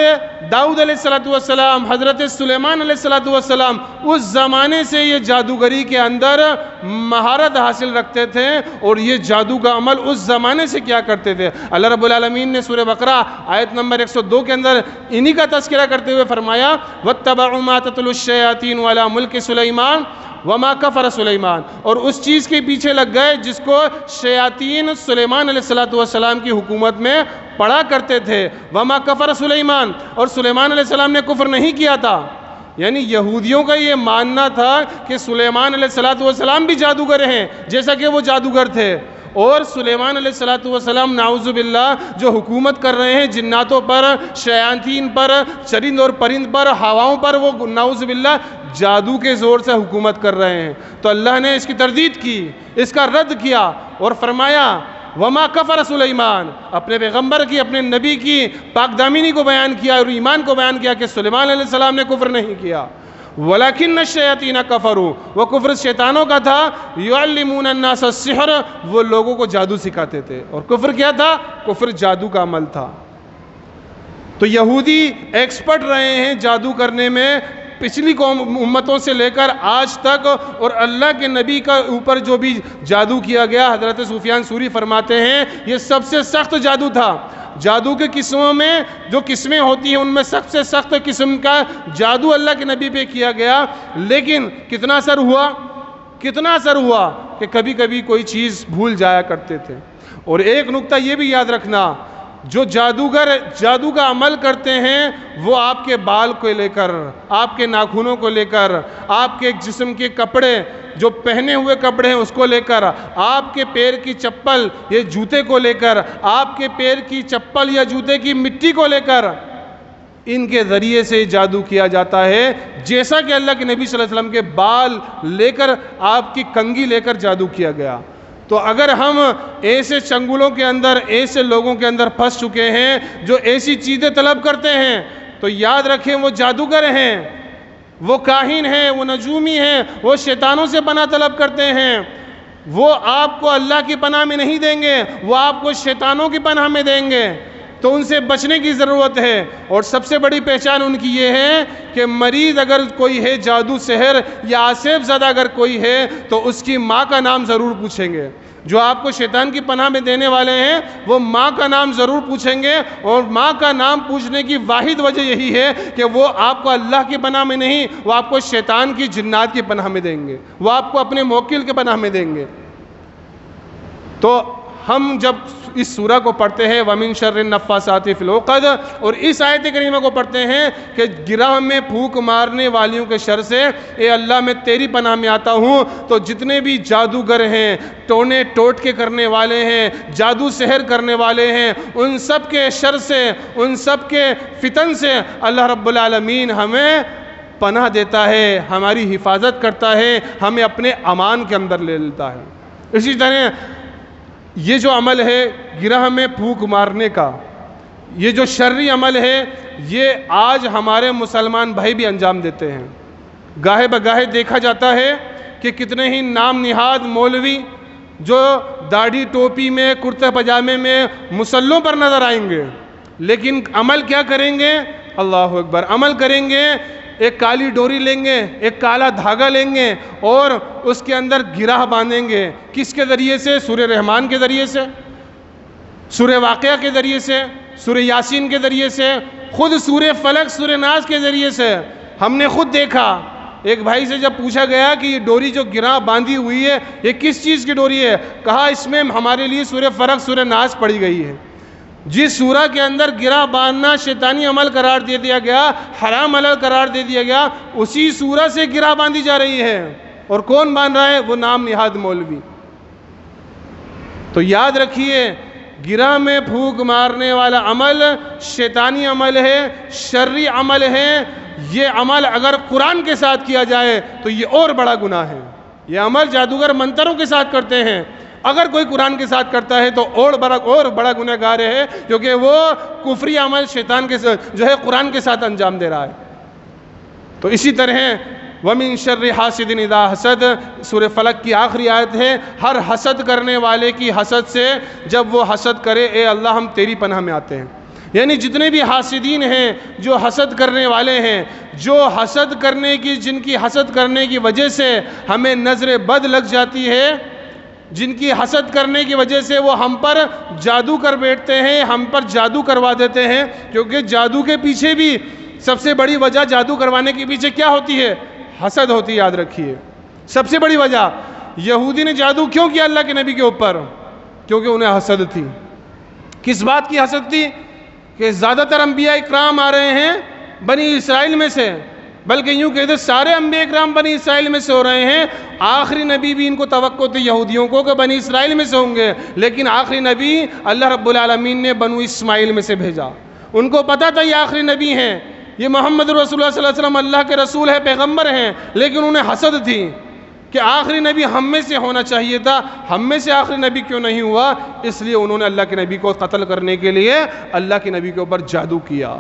S2: داؤد علیہ السلام، حضرت سلیمان علیہ السلام اس زمانے سے یہ جادوگری کے اندر مہارت حاصل رکھتے تھے، اور یہ جادو کا عمل اس زمانے سے کیا کرتے تھے۔ اللہ رب العالمین نے سورہ بقرہ آیت نمبر 102 کے اندر انہی کا تذکرہ کرتے ہوئے فرمایا وَاتَّبَعُوا مَا تَتْلُو الشَّيَاطِينُ عَلَى مُلْكِ سُلَيْمَانَ وَمَا كَفَرَ سُلَيْمَانَ، اور اس چیز کے پیچھے لگ گئے جس کو شیاطین سلیمان علیہ السلام کی حکومت میں پڑھا کرتے تھے۔ وَمَا كَفَرَ سُلَيْمَانَ، اور سلیمان علیہ السلام نے کفر نہیں کیا تھا۔ یعنی یہودیوں کا یہ ماننا تھا کہ سلیمان علیہ السلام بھی جادوگر ہیں جیسا کہ وہ جادوگر تھے، اور سلیمان علیہ السلام نعوذ باللہ جو حکومت کر رہے ہیں جناتوں پر، شیاطین پر، چرند اور پرند پر، ہواؤں پر، وہ نعوذ باللہ جادو کے زور سے حکومت کر رہے ہیں۔ تو اللہ نے اس کی تردید کی، اس کا رد کیا، اور فرمایا وما کفر سلیمان، اپنے پیغمبر کی، اپنے نبی کی پاک دامنی کو بیان کیا اور ایمان کو بیان کیا کہ سلیمان علیہ السلام نے کفر نہیں کیا۔ وَلَكِنَّ الشَّيَاطِينَ كَفَرُوا، وہ کفر شیطانوں کا تھا، يُعَلِّمُونَ النَّاسَ السِّحْرَ، وہ لوگوں کو جادو سکھاتے تھے، اور کفر کیا تھا؟ کفر جادو کا عمل تھا۔ تو یہودی ایکسپرٹ رہے ہیں جادو کرنے میں، پچھلی امتوں سے لے کر آج تک، اور اللہ کے نبی کا اوپر جو بھی جادو کیا گیا، حضرت سفیان ثوری فرماتے ہیں یہ سب سے سخت جادو تھا۔ جادو کے قسموں میں جو قسمیں ہوتی ہیں ان میں سب سے سخت قسم کا جادو اللہ کے نبی پہ کیا گیا، لیکن کتنا اثر ہوا کہ کبھی کبھی کوئی چیز بھول جایا کرتے تھے۔ اور ایک نکتہ یہ بھی یاد رکھنا، جو جادوگر جادو کا عمل کرتے ہیں وہ آپ کے بال کو لے کر، آپ کے ناخنوں کو لے کر، آپ کے جسم کے کپڑے جو پہنے ہوئے کپڑے ہیں اس کو لے کر، آپ کے پیر کی چپل یا جوتے کو لے کر، آپ کے پیر کی چپل یا جوتے کی مٹی کو لے کر، ان کے ذریعے سے جادو کیا جاتا ہے، جیسا کہ اللہ کے نبی صلی اللہ علیہ وسلم کے بال لے کر، آپ کی کنگھی لے کر جادو کیا گیا۔ تو اگر ہم ایسے چنگلوں کے اندر، ایسے لوگوں کے اندر پھنس چکے ہیں جو ایسی چیزیں طلب کرتے ہیں، تو یاد رکھیں وہ جادوگر ہیں، وہ کاہن ہیں، وہ نجومی ہیں، وہ شیطانوں سے پناہ طلب کرتے ہیں۔ وہ آپ کو اللہ کی پناہ میں نہیں دیں گے، وہ آپ کو شیطانوں کی پناہ میں دیں گے۔ تو ان سے بچنے کی ضرورت ہے، اور سب سے بڑی پہچان ان کی یہ ہے کہ مریض اگر کوئی ہے، جادو سحر یا آسیب زدہ اگر کوئی ہے، تو اس کی ماں کا نام ضرور پوچھیں گے۔ جو آپ کو شیطان کی پناہ میں دینے والے ہیں وہ ماں کا نام ضرور پوچھیں گے، اور ماں کا نام پوچھنے کی واحد وجہ یہی ہے کہ وہ آپ کو اللہ کی پناہ میں نہیں، وہ آپ کو شیطان کی جنات کی پناہ میں دیں گے، وہ آپ کو اپنے موکل کے پناہ میں دیں گے۔ تو ہم جب اس سورہ کو پڑھتے ہیں وَمِن شَرِّ النَّفَّاثَاتِ فِي الْعُقَدِ اور اس آیت کریمہ کو پڑھتے ہیں کہ گرہ میں پھونک مارنے والیوں کے شر سے اے اللہ میں تیری پناہ میں آتا ہوں، تو جتنے بھی جادوگر ہیں، ٹونے ٹوٹکے کرنے والے ہیں، جادو سحر کرنے والے ہیں، ان سب کے شر سے، ان سب کے فتن سے اللہ رب العالمین ہمیں پناہ دیتا ہے، ہماری حفاظت کرتا ہے، ہمیں اپنے امان کے اندر لے لیتا ہے۔ اسی طرح یہ جو عمل ہے گرہ میں پھونک مارنے کا، یہ جو شرعی عمل ہے، یہ آج ہمارے مسلمان بھائی بھی انجام دیتے ہیں۔ گاہے بگاہے دیکھا جاتا ہے کہ کتنے ہی نام نہاد مولوی جو داڑھی ٹوپی میں، کرتے پجامے میں مصلوں پر نظر آئیں گے، لیکن عمل کیا کریں گے؟ اللہ اکبر، عمل کریں گے، ایک کالی ڈوری لیں گے، ایک کالا دھاگا لیں گے اور اس کے اندر گرہ باندھیں گے۔ کس کے ذریعے سے؟ سورہ رحمان کے ذریعے سے، سورہ واقعہ کے ذریعے سے، سورہ یاسین کے ذریعے سے، خود سورہ فلق، سورہ ناس کے ذریعے سے۔ ہم نے خود دیکھا، ایک بھائی سے جب پوچھا گیا کہ یہ ڈوری جو گرہ باندھی ہوئی ہے یہ کس چیز کی ڈوری ہے؟ کہا اس میں ہمارے لیے سورہ فلق، سورہ ناس پڑھی گئی ہے۔ جس سورہ کے اندر گرہ باندھنا شیطانی عمل قرار دے دیا گیا، حرام عمل قرار دے دیا گیا، اسی سورہ سے گرہ باندھی جا رہی ہے۔ اور کون باندھ رہا ہے؟ وہ نام نہاد مولوی۔ تو یاد رکھیے، گرہ میں پھونک مارنے والا عمل شیطانی عمل ہے، شرعی عمل ہے۔ یہ عمل اگر قرآن کے ساتھ کیا جائے تو یہ اور بڑا گناہ ہے۔ یہ عمل جادوگر منتروں کے ساتھ کرتے ہیں، اگر کوئی قرآن کے ساتھ کرتا ہے تو اور بڑا گناہ گار ہے، کیونکہ وہ کفری عمل شیطان کے جو ہے قرآن کے ساتھ انجام دے رہا ہے۔ تو اسی طرح وَمِن شَرِّ حَاسِدٍ اِذَا حَسَدَ سورہ فلق کی آخری آیت ہے، ہر حسد کرنے والے کی حسد سے جب وہ حسد کرے اے اللہ ہم تیری پناہ میں آتے ہیں۔ یعنی جتنے بھی حاسدین ہیں، جو حسد کرنے والے ہیں، جو حسد کرنے کی، جن کی حسد کرنے کی وجہ سے ہمیں نظر بد لگ جاتی ہے، جن کی حسد کرنے کی وجہ سے وہ ہم پر جادو کر بیٹھتے ہیں، ہم پر جادو کروا دیتے ہیں، کیونکہ جادو کے پیچھے بھی سب سے بڑی وجہ، جادو کروانے کے پیچھے کیا ہوتی ہے؟ حسد ہوتی ہے، یاد رکھیے۔ سب سے بڑی وجہ، یہودی نے جادو کیوں کیا اللہ کے نبی کے اوپر؟ کیونکہ انہیں حسد تھی۔ کس بات کی حسد تھی؟ کہ زیادہ تر انبیاء اکرام آ رہے ہیں بنی اسرائیل میں سے، بلکہ یوں کہتے سارے انبیاء اکرام بنی اسرائیل میں سے ہو رہے ہیں۔ آخری نبی بھی ان کو توقع تھی یہودیوں کو کہ بنی اسرائیل میں سے ہوں گے، لیکن آخری نبی اللہ رب العالمین نے بنو اسماعیل میں سے بھیجا۔ ان کو پتا تھا یہ آخری نبی ہیں، یہ محمد رسول اللہ صلی اللہ علیہ وسلم اللہ کے رسول ہے، پیغمبر ہیں، لیکن انہیں حسد تھی کہ آخری نبی ہم میں سے ہونا چاہیے تھا، ہم میں سے آخری نبی کیوں نہیں ہوا؟ اس لیے انہوں نے اللہ کے نبی کو قتل کرنے کے لیے اللہ کے نبی کے اوپر جادو کیا۔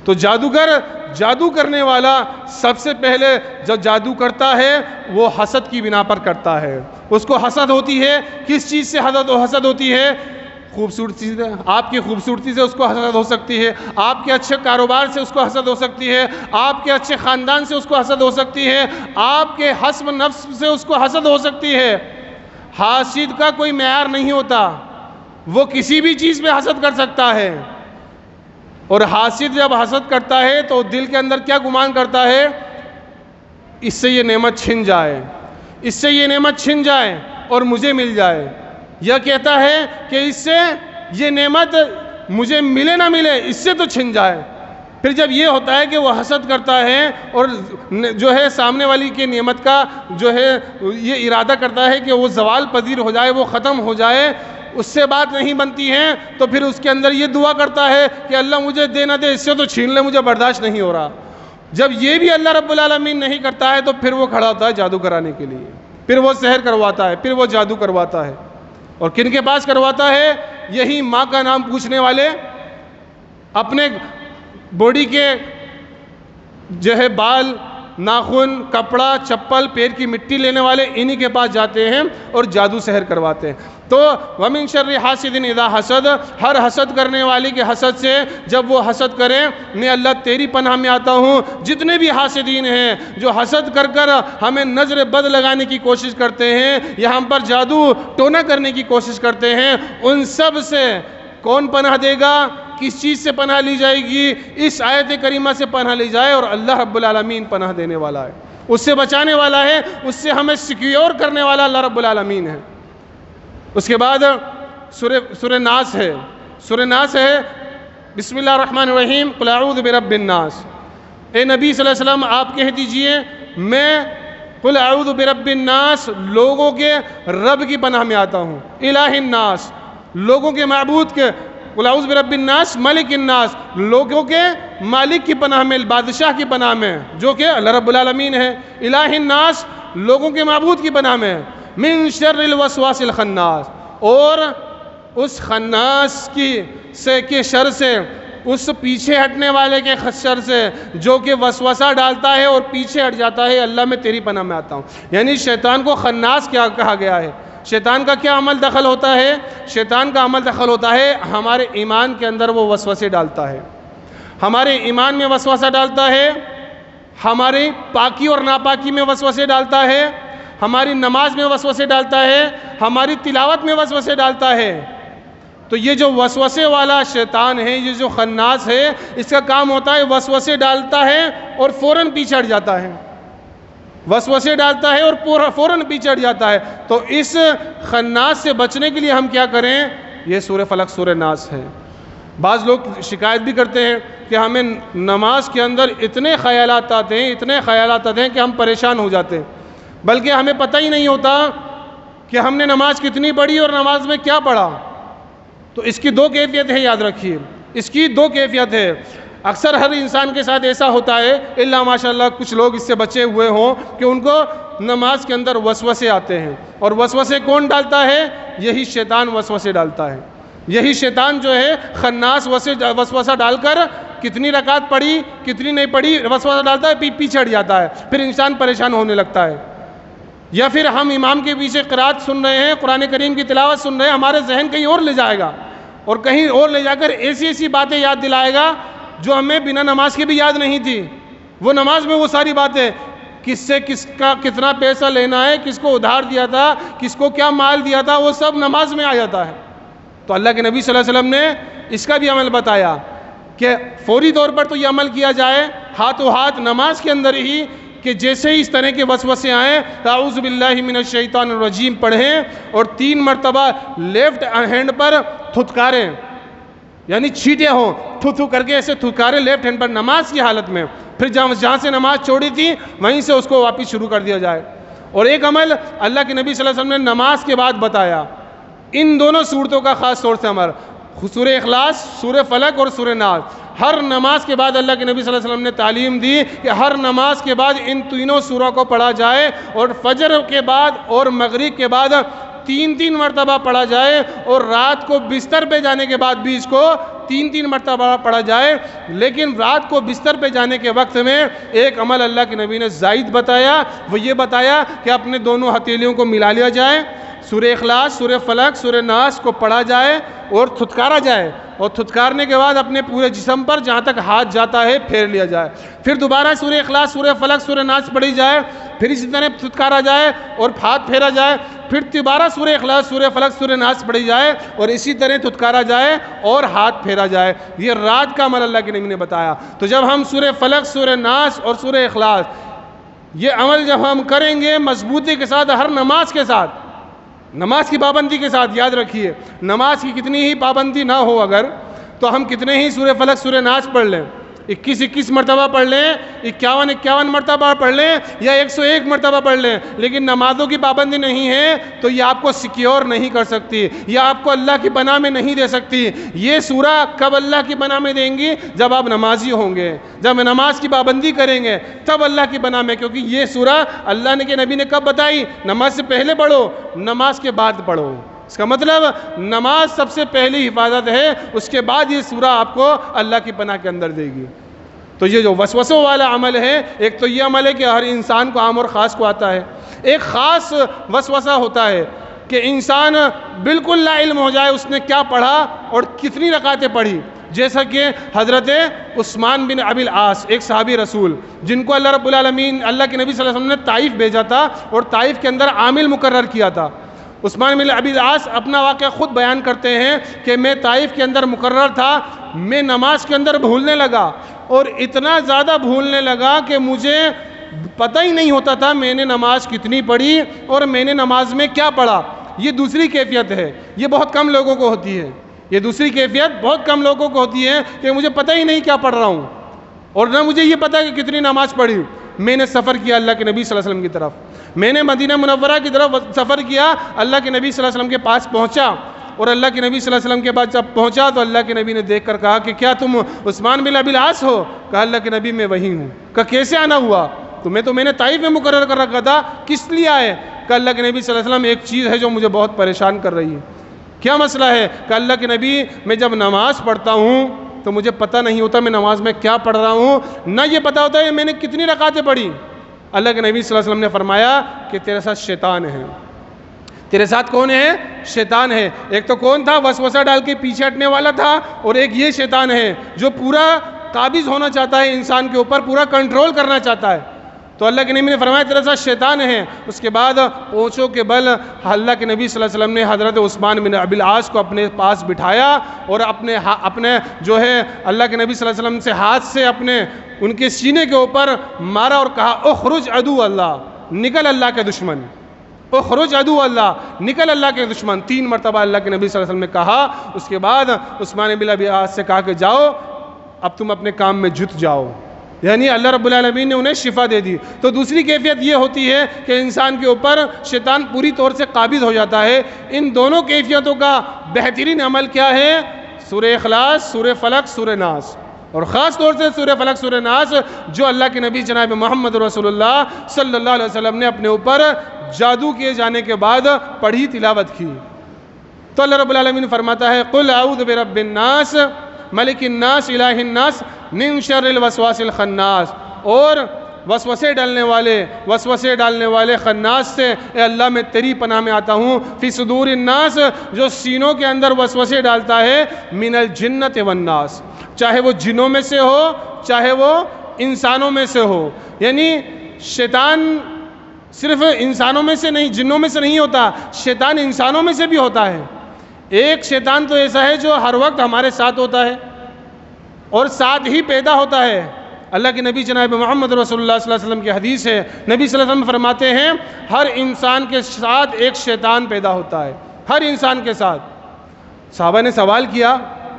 S2: تو جادوگر، جادو کرنے والا سب سے پہلے جب جادو کرتا ہے وہ حسد کی بنا پر کرتا ہے۔ اس کو حسد ہوتی ہے، کس چیز سے حسد ہوتی ہے؟ خوبصورتی سے، آپ کی خوبصورتی سے اس کو حسد ہو سکتی ہے، آپ کے اچھے کاروبار سے اس کو حسد ہو سکتی ہے، آپ کے اچھے خاندان سے اس کو حسد ہو سکتی ہے، آپ کے حسب نفس سے اس کو حسد ہو سکتی ہے۔ حاسد کا کوئی معیار نہیں ہوتا، وہ کسی بھی چیز پہ حسد کر سکتا ہے۔ اور حاسد جب حسد کرتا ہے تو دل کے اندر کیا گمان کرتا ہے؟ اس سے یہ نعمت چھن جائے، اس سے یہ نعمت چھن جائے اور مجھے مل جائے، یا کہتا ہے کہ اس سے یہ نعمت مجھے ملے نہ ملے، اس سے تو چھن جائے۔ پھر جب یہ ہوتا ہے کہ وہ حسد کرتا ہے اور جو ہے سامنے والی کی نعمت کا جو ہے یہ ارادہ کرتا ہے کہ وہ زوال پذیر ہو جائے، وہ ختم ہو جائے، اس سے بات نہیں بنتی ہے، تو پھر اس کے اندر یہ دعا کرتا ہے کہ اللہ مجھے دے نہ دے، اس سے تو چھین لے، مجھے برداشت نہیں ہو رہا۔ جب یہ بھی اللہ رب العالمین نہیں کرتا ہے تو پھر وہ کھڑا ہوتا ہے جادو کرانے کے لیے، پھر وہ سحر کرواتا ہے، پھر وہ جادو کرواتا ہے۔ اور کن کے پاس کرواتا ہے؟ یہی ماں کا نام پوچھنے والے، اپنے باڈی کے جو ہے بال، ناخن، کپڑا، چپل، پیر کی مٹی لینے والے، انہی کے پاس جاتے ہیں اور جادو سحر کرواتے ہیں۔ تو وَمِن شَرِّ حَاسِدٍ اِذَا حَسَدَ ہر حسد کرنے والے کے حسد سے جب وہ حسد کرے میں اللہ تیری پناہ میں آتا ہوں۔ جتنے بھی حاسدین ہیں جو حسد کر کر ہمیں نظر بد لگانے کی کوشش کرتے ہیں یا ہم پر جادو ٹونا کرنے کی کوشش کرتے ہیں، ان سب سے کون پناہ دے گا؟ کس چیز سے پناہ لی جائے گی؟ اس آیت کریمہ سے پناہ لی جائے، اور اللہ رب العالمین پناہ دینے والا ہے، اس سے بچانے والا ہے، اس سے ہمیں سیکیور کرنے والا اللہ رب العالمین ہے۔ اس کے بعد سورہ ناس ہے. سورہ ناس ہے بسم اللہ الرحمن الرحیم قل اعوذ برب الناس. اے نبی صلی اللہ علیہ وسلم آپ کہہ دیجئے میں قل اعوذ برب الناس لوگوں کے رب کی پناہ میں آتا ہوں. الہ الناس لوگوں کے معبود کے. قل اعوذ برب الناس ملک الناس لوگوں کے مالک کی پناہ میں، بادشاہ کی پناہ میں جو کہ اللہ رب العالمین ہے. الہ الناس لوگوں کے معبود کی پناہ میں. من شر الوسواس الخناس اور اس خناس کے شر سے، اس پیچھے ہٹنے والے کے شر سے جو کہ وسوسہ ڈالتا ہے اور پیچھے ہٹ جاتا ہے. اللہ میں تیری پناہ میں آتا ہوں. یعنی شیطان کو خناس کیا کہا گیا ہے؟ شیطان کا کیا عمل دخل ہوتا ہے؟ شیطان کا عمل دخل ہوتا ہے ہمارے ایمان کے اندر وہ وسوسے ڈالتا ہے. ہمارے ایمان میں وسوسہ ڈالتا ہے، ہماری پاکی اور ناپاکی میں وسوسے ڈالتا ہے، ہماری نماز میں وسوسے ڈالتا ہے، ہماری تلاوت میں وسوسے ڈالتا ہے. تو یہ جو وسوسے والا شیطان ہے، یہ جو خناس ہے، اس کا کام ہوتا ہے وسوسے ڈالتا ہے اور فوراً پیچھے ہٹ جاتا ہے. وسوسے ڈالتا ہے اور فوراً پیچھے ہٹ جاتا ہے. تو اس خناس سے بچنے کے لیے ہم کیا کریں؟ یہ سورہ فلق سورہ ناس ہے. بعض لوگ شکایت بھی کرتے ہیں کہ ہمیں نماز کے اندر اتنے خیالات آتے ہیں کہ ہم پریشان ہو جاتے ہیں، بلکہ ہمیں پتہ ہی نہیں ہوتا کہ ہم نے نماز کتنی پڑھی اور نماز میں کیا پڑھا. تو اس کی 2 کیفیت ہے، یاد رکھیے اس کی 2 کیفیت ہے. اکثر ہر انسان کے ساتھ ایسا ہوتا ہے، الا ماشاءاللہ کچھ لوگ اس سے بچے ہوئے ہوں، کہ ان کو نماز کے اندر وسوسے آتے ہیں. اور وسوسے کون ڈالتا ہے؟ یہی شیطان وسوسے ڈالتا ہے. یہی شیطان جو ہے خناس وسوسہ ڈال کر کتنی رکعت پڑھی کتنی نہیں پڑھی وسوسہ ڈالتا ہے، پیچھے ہٹ جاتا ہے، پھر انسان پریشان ہونے لگتا ہے. یا پھر ہم امام کے پیچھے قرات سن رہے ہیں، قرآن کریم کی تلاوت سن رہے ہیں، ہمارے ذہن کہیں اور لے جائے گا اور کہیں اور لے جا کر ایسی باتیں یاد دلائے گا جو ہمیں بنا نماز کے بھی یاد نہیں تھی. وہ نماز میں وہ ساری باتیں، کس سے کس کا کتنا پیسہ لینا ہے، کس کو ادھار دیا تھا، کس کو کیا مال دیا تھا، وہ سب نماز میں آ جاتا ہے. تو اللہ کے نبی صلی اللہ علیہ وسلم نے اس کا بھی عمل بتایا کہ فوری طور پر تو یہ عمل کیا جائے ہاتھوں ہاتھ نماز کے اندر ہی، کہ جیسے ہی اس طرح کے وسوسے آئیں اعوذ باللہ من الشیطان الرجیم پڑھیں اور 3 مرتبہ لیفٹ ہینڈ پر تھتکاریں، یعنی چھینٹیں ہوں، تھو کر کے ایسے تھتکاریں لیفٹ ہینڈ پر نماز کی حالت میں. پھر جہاں سے نماز چھوڑی تھی وہیں سے اس کو واپس شروع کر دیا جائے. اور ایک عمل اللہ کے نبی صلی اللہ علیہ وسلم نے نماز کے بعد بتایا، ان دونوں صورتوں کا خاص طور سے عمل، سورہ اخلاص، سورہ فلق اور سورہ ناس. ہر نماز کے بعد اللہ کے نبی صلی اللہ علیہ وسلم نے تعلیم دی کہ ہر نماز کے بعد ان تینوں سوروں کو پڑھا جائے، اور فجر کے بعد اور مغرب کے بعد 3 مرتبہ پڑھا جائے، اور رات کو بستر پہ جانے کے بعد بھی اس کو 3 مرتبہ پڑھا جائے. لیکن رات کو بستر پہ جانے کے وقت میں ایک عمل اللہ کے نبی نے زائد بتایا، وہ یہ بتایا کہ اپنے دونوں ہتھیلیوں کو ملا لیا جائے، سورہ اخلاص، سورہ فلق، سورہ ناس کو پڑھا جائے اور تھتکارا جائے، اور تھتکارنے کے بعد اپنے پورے جسم پر جہاں تک ہاتھ جاتا ہے پھیر لیا جائے. پھر دوبارہ سورہ اخلاص، سورہ فلق، سورہ ناس پڑھی جائے، پھر اسی طرح تھتکارا جائے اور ہاتھ پھیرا جائے، پھر دوبارہ سورہ اخلاص، سورہ فلق، سورہ ناس پڑھی جائے اور اسی طرح تھتکارا جائے اور ہاتھ پھیرا جائے. یہ رات کا عمل اللہ کے نبی نے بتایا. تو جب ہم سورہ فلق، سورہ ناس اور سورہ اخلاص یہ عمل جب ہم کریں گے مضبوطی کے ساتھ، ہر نماز کے ساتھ، نماز کی پابندی کے ساتھ، یاد رکھیے نماز کی کتنی ہی پابندی نہ ہو اگر، تو ہم کتنے ہی سورہ فلق، سورہ ناس پڑھ لیں، 21 مرتبہ پڑھ لیں، 51 مرتبہ پڑھ لیں یا 101 مرتبہ پڑھ لیں، لیکن نمازوں کی پابندی نہیں ہے تو یہ آپ کو سیکیور نہیں کر سکتی، یہ آپ کو اللہ کی پناہ میں نہیں دے سکتی. یہ سورہ کب اللہ کی پناہ میں دیں گی؟ جب آپ نمازی ہوں گے، جب نماز کی پابندی کریں گے تب اللہ کی پناہ میں. کیونکہ یہ سورہ اللہ نے کے نبی نے کب بتائی؟ نماز سے پہلے پڑھو، نماز کے بعد پڑھو. اس کا مطلب نماز سب سے پہلی حفاظت ہے، اس کے بعد یہ سورہ آپ کو اللہ کی پناہ کے اندر دے گی. تو یہ جو وسوسوں والا عمل ہے، ایک تو یہ عمل ہے کہ ہر انسان کو عام اور خاص کو آتا ہے. ایک خاص وسوسہ ہوتا ہے کہ انسان بالکل لا علم ہو جائے اس نے کیا پڑھا اور کتنی رکعتیں پڑھی. جیسا کہ حضرت عثمان بن ابی العاص، ایک صحابی رسول جن کو اللہ رب العالمین، اللہ کے نبی صلی اللہ علیہ وسلم نے طائف بھیجا تھا اور طائف کے اندر عامل مقرر کیا تھا. عثمان بن ابی العاص اپنا واقعہ خود بیان کرتے ہیں کہ میں طائف کے اندر مقرر تھا، میں نماز کے اندر بھولنے لگا اور اتنا زیادہ بھولنے لگا کہ مجھے پتہ ہی نہیں ہوتا تھا میں نے نماز کتنی پڑھی اور میں نے نماز میں کیا پڑھا. یہ دوسری کیفیت ہے، یہ بہت کم لوگوں کو ہوتی ہے، یہ دوسری کیفیت بہت کم لوگوں کو ہوتی ہے کہ مجھے پتہ ہی نہیں کیا پڑھ رہا ہوں، اور نہ مجھے یہ پتہ کہ کتنی نماز پڑھی۔ میں نے سفر کیا اللہ کے نبی صلی اللہ علیہ وسلم کی طرف، میں نے مدینہ منورہ کی طرف سفر کیا، اللہ کے نبی صلی اللہ علیہ وسلم کے پاس پہنچا، اور اللہ کے نبی صلی اللہ علیہ وسلم کے پاس جب پہنچا تو اللہ کے نبی نے دیکھ کر کہا کہ کیا تم عثمان بن ابی العاص ہو؟ کہا اللہ کے نبی میں وہی ہوں۔ کہا کیسے آنا ہوا؟ تو میں نے طائف میں مقرر کر رکھا تھا، کس لیے آئے؟ کہ اللہ کے نبی صلی اللہ علیہ وسلم ایک چیز ہے جو مجھے بہت پریشان کر رہی ہے۔ کیا مسئلہ ہے؟ کہ اللہ کے نبی میں جب نماز پڑھتا ہوں تو مجھے پتہ نہیں ہوتا میں نماز میں کیا پڑھ رہا ہوں، نہ یہ پتہ ہوتا ہے میں نے کتنی رکعتیں پڑھی۔ اللہ کے نبی صلی اللہ علیہ وسلم نے فرمایا کہ تیرے ساتھ شیطان ہے۔ تیرے ساتھ کون ہے؟ شیطان ہے۔ ایک تو کون تھا؟ وسوسہ ڈال کے پیچھے ہٹنے والا تھا، اور ایک یہ شیطان ہے جو پورا قابض ہونا چاہتا ہے انسان کے اوپر، پورا کنٹرول کرنا چاہتا ہے۔ تو اللہ کے نبی نے فرمایا تیرے ساتھ شیطان ہے۔ اس کے بعد پونچھوں کے بل اللہ کے نبی صلی اللہ علیہ وسلم نے حضرت عثمان بن ابی العاص کو اپنے پاس بٹھایا، اور اپنے جو ہے اللہ کے نبی صلی اللہ علیہ وسلم سے ہاتھ سے اپنے ان کے سینے کے اوپر مارا اور کہا اخرج عدو اللہ، نکل اللہ کے دشمن، اخرج عدو اللہ، نکل اللہ کے دشمن۔ 3 مرتبہ اللہ کے نبی صلی اللہ علیہ وسلم نے کہا۔ اس کے بعد عثمان بن ابی العاص سے کہا کہ جاؤ اب تم اپنے کام میں جت جاؤ، یعنی اللہ رب العالمین نے انہیں شفا دے دی۔ تو دوسری کیفیت یہ ہوتی ہے کہ انسان کے اوپر شیطان پوری طور سے قابض ہو جاتا ہے۔ ان دونوں کیفیتوں کا بہترین عمل کیا ہے؟ سورہ اخلاص، سورہ فلق، سورہ ناس، اور خاص طور سے سورہ فلق، سورہ ناس جو اللہ کے نبی جناب محمد رسول اللہ صلی اللہ علیہ وسلم نے اپنے اوپر جادو کیے جانے کے بعد پڑھی، تلاوت کی۔ تو اللہ رب العالمین فرماتا ہے قل اعوذ برب الناس ملک الناس الہ الناس من شر الوسواس الخناس، اور وسوسے ڈالنے والے خناس سے اے اللہ میں تیری پناہ میں آتا ہوں، فی صدور الناس جو سینوں کے اندر وسوسے ڈالتا ہے، من الجنت والناس، چاہے وہ جنوں میں سے ہو چاہے وہ انسانوں میں سے ہو۔ یعنی شیطان صرف انسانوں میں سے نہیں، جنوں میں سے نہیں ہوتا، شیطان انسانوں میں سے بھی ہوتا ہے۔ ایک شیطان تو ایسا ہے جو ہر وقت ہمارے ساتھ ہوتا ہے اور ساتھ ہی پیدا ہوتا ہے۔ اللہ کے نبی جناب محمد رسول اللہ صلی اللہ علیہ وسلم کی حدیث ہے، نبی صلی اللہ علیہ وسلم فرماتے ہیں ہر انسان کے ساتھ ایک شیطان پیدا ہوتا ہے، ہر انسان کے ساتھ۔ صحابہ نے سوال کیا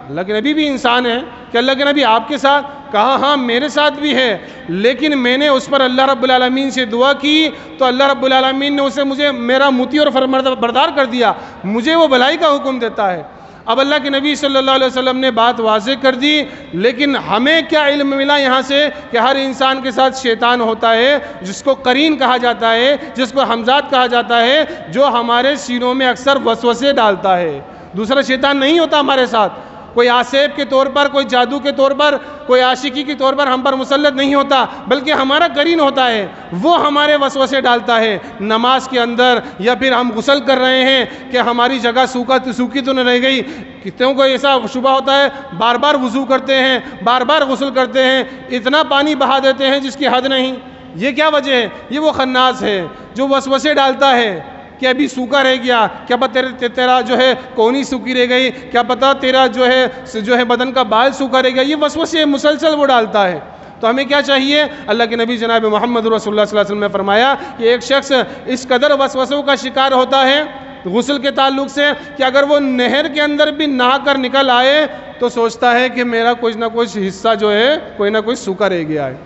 S2: اللہ کے نبی بھی انسان ہیں کہ اللہ کے نبی آپ کے ساتھ؟ کہا ہاں میرے ساتھ بھی ہے، لیکن میں نے اس پر اللہ رب العالمین سے دعا کی تو اللہ رب العالمین نے اسے مجھے میرا مطیع اور فرمانبردار کر دیا، مجھے وہ بھلائی کا حکم دیتا ہے۔ اب اللہ کے نبی صلی اللہ علیہ وسلم نے بات واضح کر دی، لیکن ہمیں کیا علم ملا یہاں سے کہ ہر انسان کے ساتھ شیطان ہوتا ہے، جس کو قرین کہا جاتا ہے، جس کو حمزات کہا جاتا ہے، جو ہمارے سینوں میں اکثر وسوسے ڈالتا ہے۔ دوسرا شیطان نہیں ہوتا ہمارے ساتھ، کوئی آسیب کے طور پر، کوئی جادو کے طور پر، کوئی عاشقی کے طور پر ہم پر مسلط نہیں ہوتا، بلکہ ہمارا قرین ہوتا ہے، وہ ہمارے وسوسے ڈالتا ہے نماز کے اندر، یا پھر ہم غسل کر رہے ہیں کہ ہماری جگہ سوکھی تو نہ رہ گئی۔ کتنوں کو ایسا شبہ ہوتا ہے، بار بار وضو کرتے ہیں، بار بار غسل کرتے ہیں، اتنا پانی بہا دیتے ہیں جس کی حد نہیں۔ یہ کیا وجہ ہے؟ یہ وہ خناس ہے جو وسوسے ڈالتا ہے کہ ابھی سوکھا رہ گیا، کیا پتہ تیرا جو ہے کونی سوکھی رہ گئی، کیا پتہ تیرا جو ہے بدن کا بال سوکھا رہ گیا، یہ وسوسے مسلسل وہ ڈالتا ہے۔ تو ہمیں کیا چاہیے؟ اللہ کے نبی جناب محمد رسول اللہ صلی اللہ علیہ وسلم نے فرمایا کہ ایک شخص اس قدر وسوسوں کا شکار ہوتا ہے غسل کے تعلق سے کہ اگر وہ نہر کے اندر بھی نہا کر نکل آئے تو سوچتا ہے کہ میرا کچھ نہ کچھ حصہ جو ہے کوئی نہ کوئی سوکھا رہ گیا ہے۔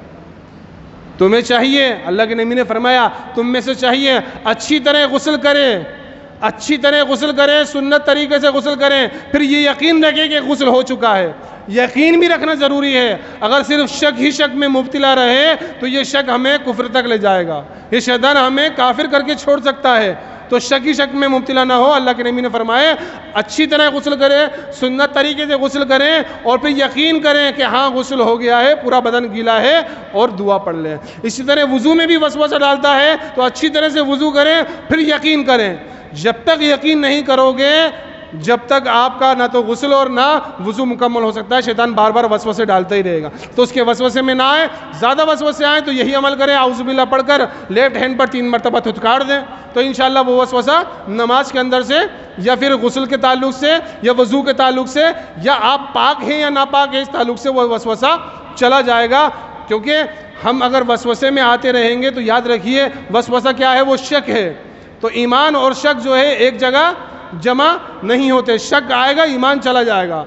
S2: تمہیں چاہیے، اللہ کے نبی نے فرمایا تم میں سے چاہیے اچھی طرح غسل کریں، اچھی طرح غسل کریں، سنت طریقے سے غسل کریں، پھر یہ یقین رکھیں کہ غسل ہو چکا ہے۔ یقین بھی رکھنا ضروری ہے، اگر صرف شک ہی شک میں مبتلا رہے تو یہ شک ہمیں کفر تک لے جائے گا، یہ شیطان ہمیں کافر کر کے چھوڑ سکتا ہے۔ تو شک ہی شک میں مبتلا نہ ہو، اللہ کے نبی نے فرمایا اچھی طرح غسل کریں، سنت طریقے سے غسل کریں، اور پھر یقین کریں کہ ہاں غسل ہو گیا ہے، پورا بدن گیلا ہے، اور دعا پڑھ لیں۔ اسی طرح وضو میں بھی وسوسہ ڈالتا ہے تو اچھی طرح سے وضو کریں، پھر یقین کریں۔ جب تک یقین نہیں کرو گے، جب تک آپ کا نہ تو غسل اور نہ وضو مکمل ہو سکتا ہے، شیطان بار بار وسوسے ڈالتا ہی رہے گا۔ تو اس کے وسوسے میں نہ آئے، زیادہ وسوسے آئیں تو یہی عمل کریں، اعوذ باللہ پڑھ کر لیفٹ ہینڈ پر 3 مرتبہ تھتکار دیں، تو انشاءاللہ وہ وسوسہ نماز کے اندر سے یا پھر غسل کے تعلق سے یا وضو کے تعلق سے، یا آپ پاک ہیں یا ناپاک ہیں اس تعلق سے وہ وسوسہ چلا جائے گا۔ کیونکہ ہم اگر وسوسے میں آتے رہیں گے تو یاد رکھیے وسوسہ کیا ہے؟ وہ شک ہے۔ تو ایمان اور شک جو ہے ایک جگہ جمع نہیں ہوتے، شک آئے گا ایمان چلا جائے گا،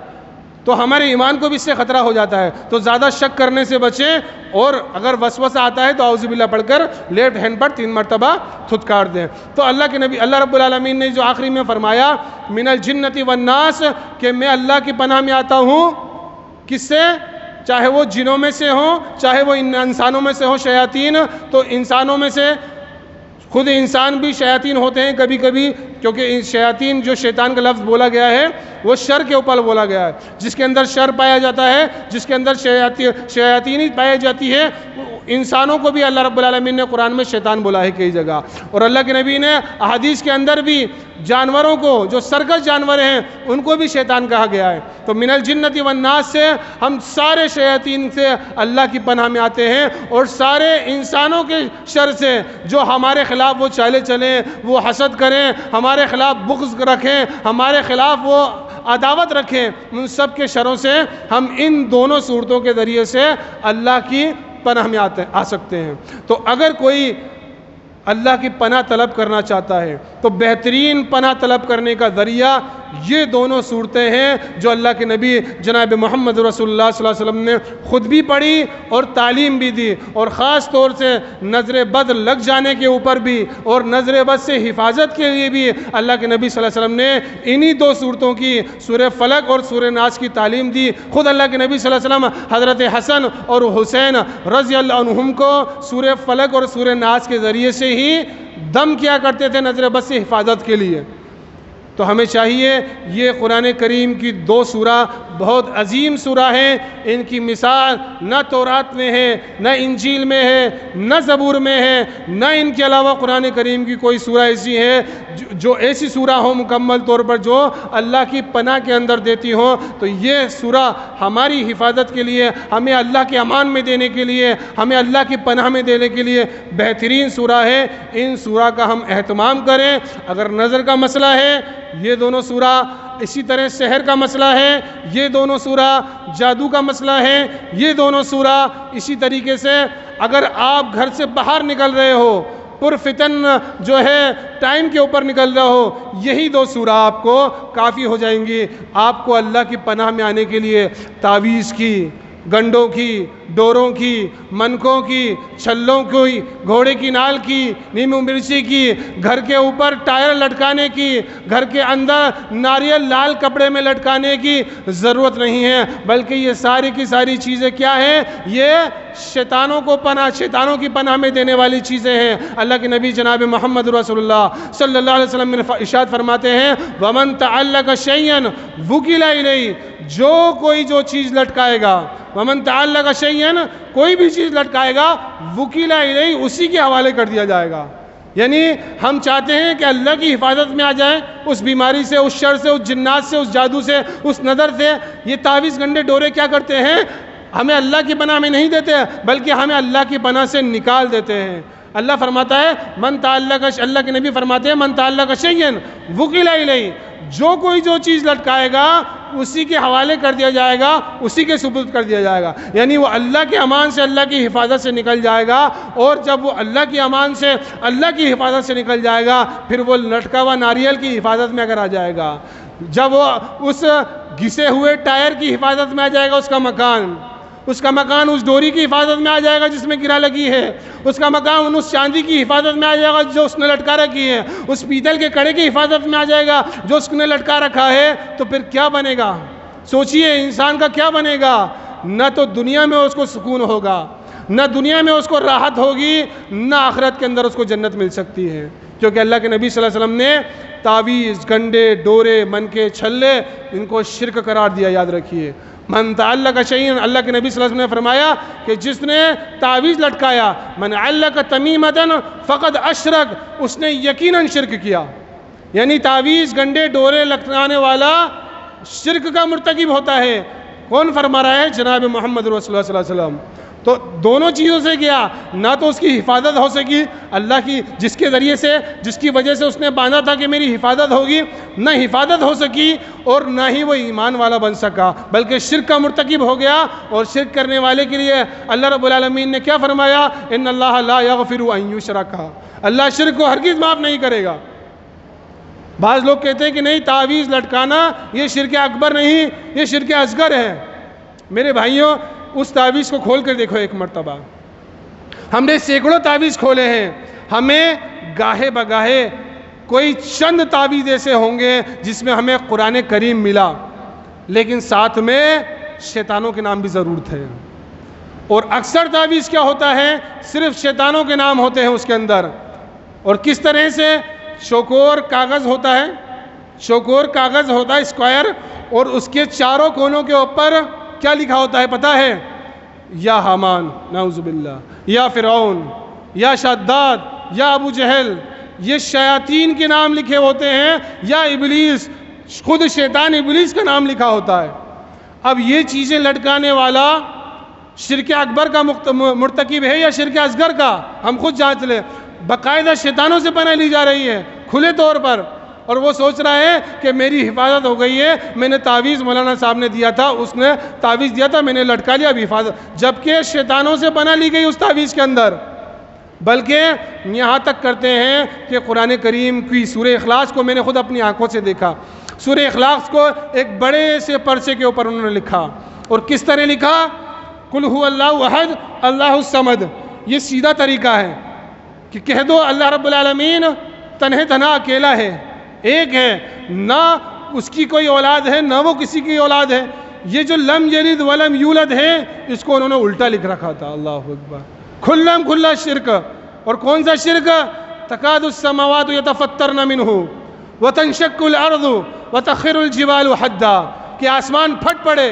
S2: تو ہمارے ایمان کو بھی اس سے خطرہ ہو جاتا ہے، تو زیادہ شک کرنے سے بچیں، اور اگر وسوسہ آتا ہے تو اعوذ باللہ پڑھ کر لیفٹ ہینڈ پر 3 مرتبہ تھتکار دیں۔ تو اللہ کے نبی اللہ رب العالمین نے جو آخری میں فرمایا من الجنۃ والناس، کہ میں اللہ کی پناہ میں آتا ہوں، کس سے؟ چاہے وہ جنوں میں سے ہوں، چاہے وہ انسانوں میں سے ہوں شیاطین، تو انسانوں میں سے خود انسان بھی شیاطین ہوتے ہیں کبھی کبھی، کیونکہ شیاطین جو شیطان کا لفظ بولا گیا ہے وہ شر کے اوپر بولا گیا ہے، جس کے اندر شر پایا جاتا ہے، جس کے اندر شیاطینی پائی جاتی ہے، انسانوں کو بھی اللہ رب العالمین نے قرآن میں شیطان بولا ہے کئی جگہ، اور اللہ کے نبی نے احادیث کے اندر بھی جانوروں کو، جو سرکش جانور ہیں ان کو بھی شیطان کہا گیا ہے۔ تو من الجنۃ والناس سے ہم سارے شیاطین سے اللہ کی پناہ میں آتے ہیں، اور سارے انسانوں کے شر سے جو ہمارے خلاف وہ چالے چلیں، وہ حسد کریں، ہمارے خلاف بغض رکھیں، ہمارے خلاف وہ عداوت رکھیں، ان سب کے شروں سے ہم ان دونوں صورتوں کے ذریعے سے اللہ کی پناہ میں آ سکتے ہیں۔ تو اگر کوئی اللہ کی پناہ طلب کرنا چاہتا ہے تو بہترین پناہ طلب کرنے کا ذریعہ یہ دونوں صورتیں ہیں جو اللہ کے نبی جناب محمد رسول اللہ صلی اللہ علیہ وسلم نے خود بھی پڑھی اور تعلیم بھی دی، اور خاص طور سے نظر بد لگ جانے کے اوپر بھی اور نظر بد سے حفاظت کے لیے بھی اللہ کے نبی صلی اللہ علیہ وسلم نے انہی 2 صورتوں کی سورہ فلق اور سورہ ناس کی تعلیم دی۔ خود اللہ کے نبی صلی اللہ علیہ وسلم حضرت حسن اور حسین رضی اللہ عنہم کو سورہ فلق اور سورہ ناس کے ذریعے سے ہی دم کیا کرتے تھے نظر بد سے حفاظت کے لیے۔ تو ہمیں چاہیے یہ قرآن کریم کی 2 سورہ بہت عظیم سورہ ہیں، ان کی مثال نہ تورات میں ہے، نہ انجیل میں ہے، نہ زبور میں ہے، نہ ان کے علاوہ قرآن کریم کی کوئی سورہ ایسی ہے جو ایسی سورہ ہو مکمل طور پر جو اللہ کی پناہ کے اندر دیتی ہوں۔ تو یہ سورہ ہماری حفاظت کے لیے، ہمیں اللہ کے امان میں دینے کے لیے، ہمیں اللہ کی پناہ میں دینے کے لیے بہترین سورہ ہے۔ ان سورہ کا ہم اہتمام کریں۔ اگر نظر کا مسئلہ ہے یہ دونوں سورہ، اسی طرح سحر کا مسئلہ ہے یہ دونوں سورہ، جادو کا مسئلہ ہے یہ دونوں سورہ، اسی طریقے سے اگر آپ گھر سے باہر نکل رہے ہو، پرفتن جو ہے ٹائم کے اوپر نکل رہا ہو، یہی 2 سورہ آپ کو کافی ہو جائیں گی۔ آپ کو اللہ کی پناہ میں آنے کے لیے تعویذ کی، گنڈوں کی، ڈوروں کی، منکوں کی، چھلوں کی، گھوڑے کی نال کی، نیمبو مرچی کی، گھر کے اوپر ٹائر لٹکانے کی، گھر کے اندر ناریل لال کپڑے میں لٹکانے کی ضرورت نہیں ہے، بلکہ یہ ساری کی ساری چیزیں کیا ہیں؟ یہ شیطانوں کی پناہ میں دینے والی چیزیں ہیں۔ اللہ کے نبی جناب محمد رسول اللہ صلی اللہ علیہ وسلم ارشاد فرماتے ہیں وَمَن تَعَلَّقَ شَيْئًا وُكِلَ إِلَيْهِ، جو کوئی جو چیز لٹکائے گا، وَمَن تَعَلَّقَ شَيْئًا، کوئی بھی چیز لٹکائے گا، وُكِلَ إِلَيْهِ، اسی کے حوالے کر دیا جائے گا۔ یعنی ہم چاہتے ہیں کہ اللہ کی حفاظت میں آ جائیں اس بیماری سے، اس شر سے، اس جنات سے، اس جادو سے، اس نظر سے۔ یہ تعویذ گنڈے ڈورے کیا کرتے ہیں؟ ہمیں اللہ کی پناہ میں نہیں دیتے بلکہ ہمیں اللہ کی پناہ سے نکال دیتے ہیں۔ اللہ فرماتا ہے اللہ کے نبی فرماتے ہیں من تعلق شیئا وکل الیہ، جو کوئی جو چیز لٹکائے گا اسی کے حوالے کر دیا جائے گا، اسی کے سپرد کر دیا جائے گا۔ یعنی وہ اللہ کے امان سے، اللہ کی حفاظت سے نکل جائے گا، اور جب وہ اللہ کی امان سے، اللہ کی حفاظت سے نکل جائے گا، پھر وہ لٹکا ہوا ناریل کی حفاظت میں اگر آ جائے گا، جب وہ اس گھسے ہوئے ٹائر کی حفاظت میں آ جائے گا، اس کا مکان اس ڈوری کی حفاظت میں آ جائے گا جس میں گرا لگی ہے، اس کا مکان اس چاندی کی حفاظت میں آ جائے گا جو اس نے لٹکا رکھی ہے، اس پیتل کے کڑے کی حفاظت میں آ جائے گا جو اس نے لٹکا رکھا ہے، تو پھر کیا بنے گا؟ سوچئے انسان کا کیا بنے گا؟ نہ تو دنیا میں اس کو سکون ہوگا، نہ دنیا میں اس کو راحت ہوگی، نہ آخرت کے اندر اس کو جنت مل سکتی ہے، کیونکہ اللہ کے نبی صلی اللہ علیہ وسلم نے تعویذ، گنڈے، ڈورے، منکے، چھلے، ان کو شرک قرار دیا، یاد رکھیے۔ من تعلق شیئا، اللہ کے نبی صلی اللہ علیہ وسلم نے فرمایا کہ جس نے تعویذ لٹکایا، من علق تمیمۃ فقد اشرک، اس نے یقیناً شرک کیا۔ یعنی تعویذ، گنڈے، ڈورے لٹکانے والا شرک کا مرتکب ہوتا ہے۔ کون فرما رہا ہے؟ جناب محمد رسول اللہ صلی اللہ علیہ وسلم۔ تو دونوں چیزوں سے گیا، نہ تو اس کی حفاظت ہو سکی اللہ کی جس کے ذریعے سے، جس کی وجہ سے اس نے باندھا تھا کہ میری حفاظت ہوگی، نہ حفاظت ہو سکی اور نہ ہی وہ ایمان والا بن سکا، بلکہ شرک کا مرتکب ہو گیا۔ اور شرک کرنے والے کے لیے اللہ رب العالمین نے کیا فرمایا؟ ان اللہ لا یغفر ان یشرک، اللہ شرک کو ہرگز معاف نہیں کرے گا۔ بعض لوگ کہتے ہیں کہ نہیں، تعویذ لٹکانا یہ شرک اکبر نہیں، یہ شرک اصغر ہے۔ میرے بھائیوں، اس تعویذ کو کھول کر دیکھو ایک مرتبہ۔ ہم نے سینکڑوں تعویذ کھولے ہیں، ہمیں گاہے بگاہے کوئی چند تعویذ ایسے ہوں گے جس میں ہمیں قرآن کریم ملا، لیکن ساتھ میں شیطانوں کے نام بھی ضرور تھے۔ اور اکثر تعویذ کیا ہوتا ہے؟ صرف شیطانوں کے نام ہوتے ہیں اس کے اندر۔ اور کس طرح سے؟ چوکور کاغذ ہوتا ہے، چوکور کاغذ ہوتا ہے اسکوائر، اور اس کے چاروں کونوں کے اوپر کیا لکھا ہوتا ہے پتہ ہے؟ یا حامان نعوذ باللہ، یا فرعون، یا شداد، یا ابو جہل، یہ شیاطین کے نام لکھے ہوتے ہیں، یا ابلیس، خود شیطان ابلیس کا نام لکھا ہوتا ہے۔ اب یہ چیزیں لٹکانے والا شرک اکبر کا مرتکب ہے یا شرک اصغر کا؟ ہم خود جانچ لیں۔ باقاعدہ شیطانوں سے پناہ لی جا رہی ہے کھلے طور پر، اور وہ سوچ رہا ہے کہ میری حفاظت ہو گئی ہے، میں نے تعویذ مولانا صاحب نے دیا تھا، اس نے تعویذ دیا تھا، میں نے لٹکا لیا، اب حفاظت، جبکہ شیطانوں سے پناہ لی گئی اس تعویذ کے اندر۔ بلکہ یہاں تک کرتے ہیں کہ قرآن کریم کی سورہ اخلاص کو میں نے خود اپنی آنکھوں سے دیکھا، سورہ اخلاص کو ایک بڑے سے پرچے کے اوپر انہوں نے لکھا، اور کس طرح لکھا؟ قل هو اللہ احد اللہ الصمد۔ یہ سیدھا طریقہ ہے کہ کہہ دو اللہ رب العالمین تنہا تنہا اکیلا ہے، ایک ہے، نہ اس کی کوئی اولاد ہے، نہ وہ کسی کی اولاد ہے۔ یہ جو لم یلد ولم یولد ہے، اس کو انہوں نے الٹا لکھ رکھا تھا۔ اللہ اکبر، کھلم کھلا شرک۔ اور کون سا شرک؟ تکاد السماوات یتفطرن منہ وتنشق الارض وتخر الجبال حدا، کہ آسمان پھٹ پڑے،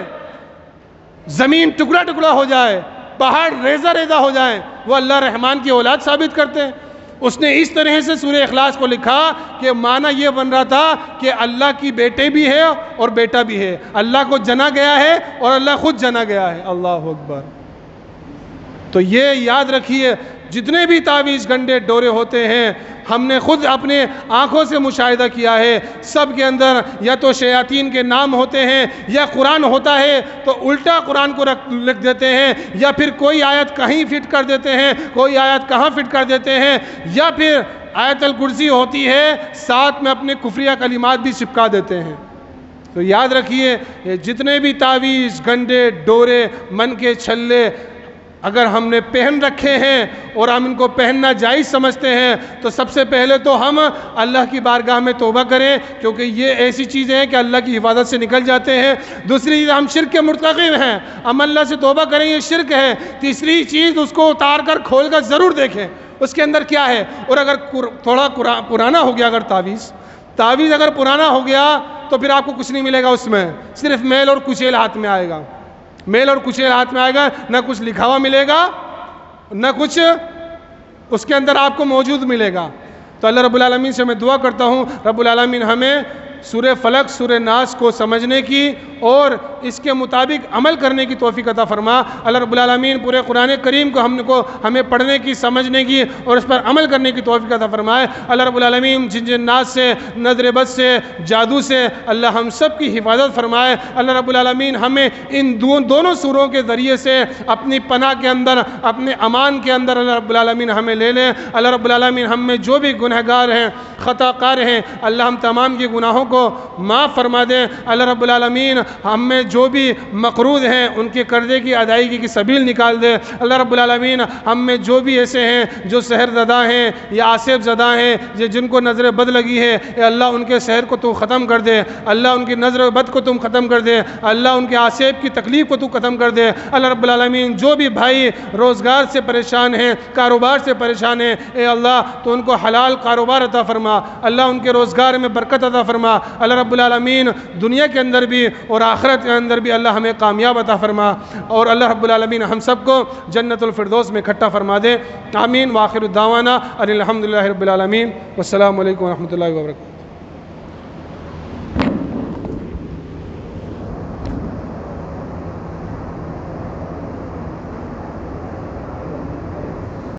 S2: زمین ٹکڑا ٹکڑا ہو جائے، پہاڑ ریزہ ریزہ ہو جائیں، وہ اللہ رحمان کی اولاد ثابت کرتے ہیں۔ اس نے اس طرح سے سورہ اخلاص کو لکھا کہ معنی یہ بن رہا تھا کہ اللہ کی بیٹے بھی ہے اور بیٹا بھی ہے، اللہ کو جنا گیا ہے اور اللہ خود جنا گیا ہے۔ اللہ اکبر۔ تو یہ یاد رکھیے، جتنے بھی تعویذ گنڈے ڈورے ہوتے ہیں، ہم نے خود اپنے آنکھوں سے مشاہدہ کیا ہے، سب کے اندر یا تو شیاطین کے نام ہوتے ہیں، یا قرآن ہوتا ہے تو الٹا قرآن کو لکھ دیتے ہیں، یا پھر کوئی آیت کہیں فٹ کر دیتے ہیں، کوئی آیت کہاں فٹ کر دیتے ہیں، یا پھر آیت الکرسی ہوتی ہے ساتھ میں اپنے کفریہ کلمات بھی چپکا دیتے ہیں۔ تو یاد رکھیے، یہ جتنے بھی تعویذ گنڈے ڈورے من کے چھلے اگر ہم نے پہن رکھے ہیں اور ہم ان کو پہننا جائز سمجھتے ہیں، تو سب سے پہلے تو ہم اللہ کی بارگاہ میں توبہ کریں، کیونکہ یہ ایسی چیزیں ہیں کہ اللہ کی حفاظت سے نکل جاتے ہیں۔ دوسری چیز، ہم شرک کے مرتکب ہیں، ہم اللہ سے توبہ کریں، یہ شرک ہے۔ تیسری چیز، اس کو اتار کر کھول کر ضرور دیکھیں اس کے اندر کیا ہے۔ اور اگر تھوڑا پرانا ہو گیا، اگر تعویذ اگر پرانا ہو گیا تو پھر آپ کو کچھ نہیں ملے گا اس میں، صرف میل اور کچیل ہاتھ میں آئے گا، میل اور کچیل ہاتھ میں آئے گا، نہ کچھ لکھا ہوا ملے گا، نہ کچھ اس کے اندر آپ کو موجود ملے گا۔ تو اللہ رب العالمین سے میں دعا کرتا ہوں، رب العالمین ہمیں سورہ فلق، سورہ ناس کو سمجھنے کی اور اس کے مطابق عمل کرنے کی توفیق عطا فرما۔ اللہ رب العالمین پورے قرآن کریم کو ہمیں پڑھنے کی، سمجھنے کی اور اس پر عمل کرنے کی توفیق عطا فرمائے۔ اللہ رب العالمین جن جنات سے، نظر بد سے، جادو سے اللہ ہم سب کی حفاظت فرمائے۔ اللہ رب العالمین ہمیں ان دونوں سوروں کے ذریعے سے اپنی پناہ کے اندر، اپنے امان کے اندر اللہ رب العالمین ہمیں لے لیں۔ اللہ رب العالمین ہم میں جو بھی گنہگار ہیں، خطا کار ہیں، اللہ ہم تمام کے گناہوں کو معاف فرما دیں۔ اللہ رب العالمین ہم میں جو بھی مقروض ہیں ان کے قرضے کی ادائیگی کی سبیل نکال دے۔ اللہ رب العالمین ہم میں جو بھی ایسے ہیں جو سحر زدہ ہیں یا آصف زدہ ہیں، جن کو نظر بد لگی ہے، اے اللہ ان کے سحر کو تو ختم کر دے، اللہ ان کی نظر بد کو تم ختم کر دے، اللہ ان کے آصف کی تکلیف کو تو ختم کر دے۔ اللہ رب العالمین جو بھی بھائی روزگار سے پریشان ہیں، کاروبار سے پریشان ہیں، اے اللہ تو ان کو حلال کاروبار عطا فرما، اللہ ان کے روزگار میں برکت عطا فرما۔ اللہ رب العالمین دنیا کے اندر بھی اور آخرت کے اندر بھی اللہ ہمیں کامیاب عطا فرما، اور اللہ رب العالمین ہم سب کو جنت الفردوس میں اکٹھا فرما دے۔ آمین۔ وآخر الدعوانا ان الحمد للہ رب العالمین، والسلام علیکم ورحمۃ اللہ وبرکاتہ۔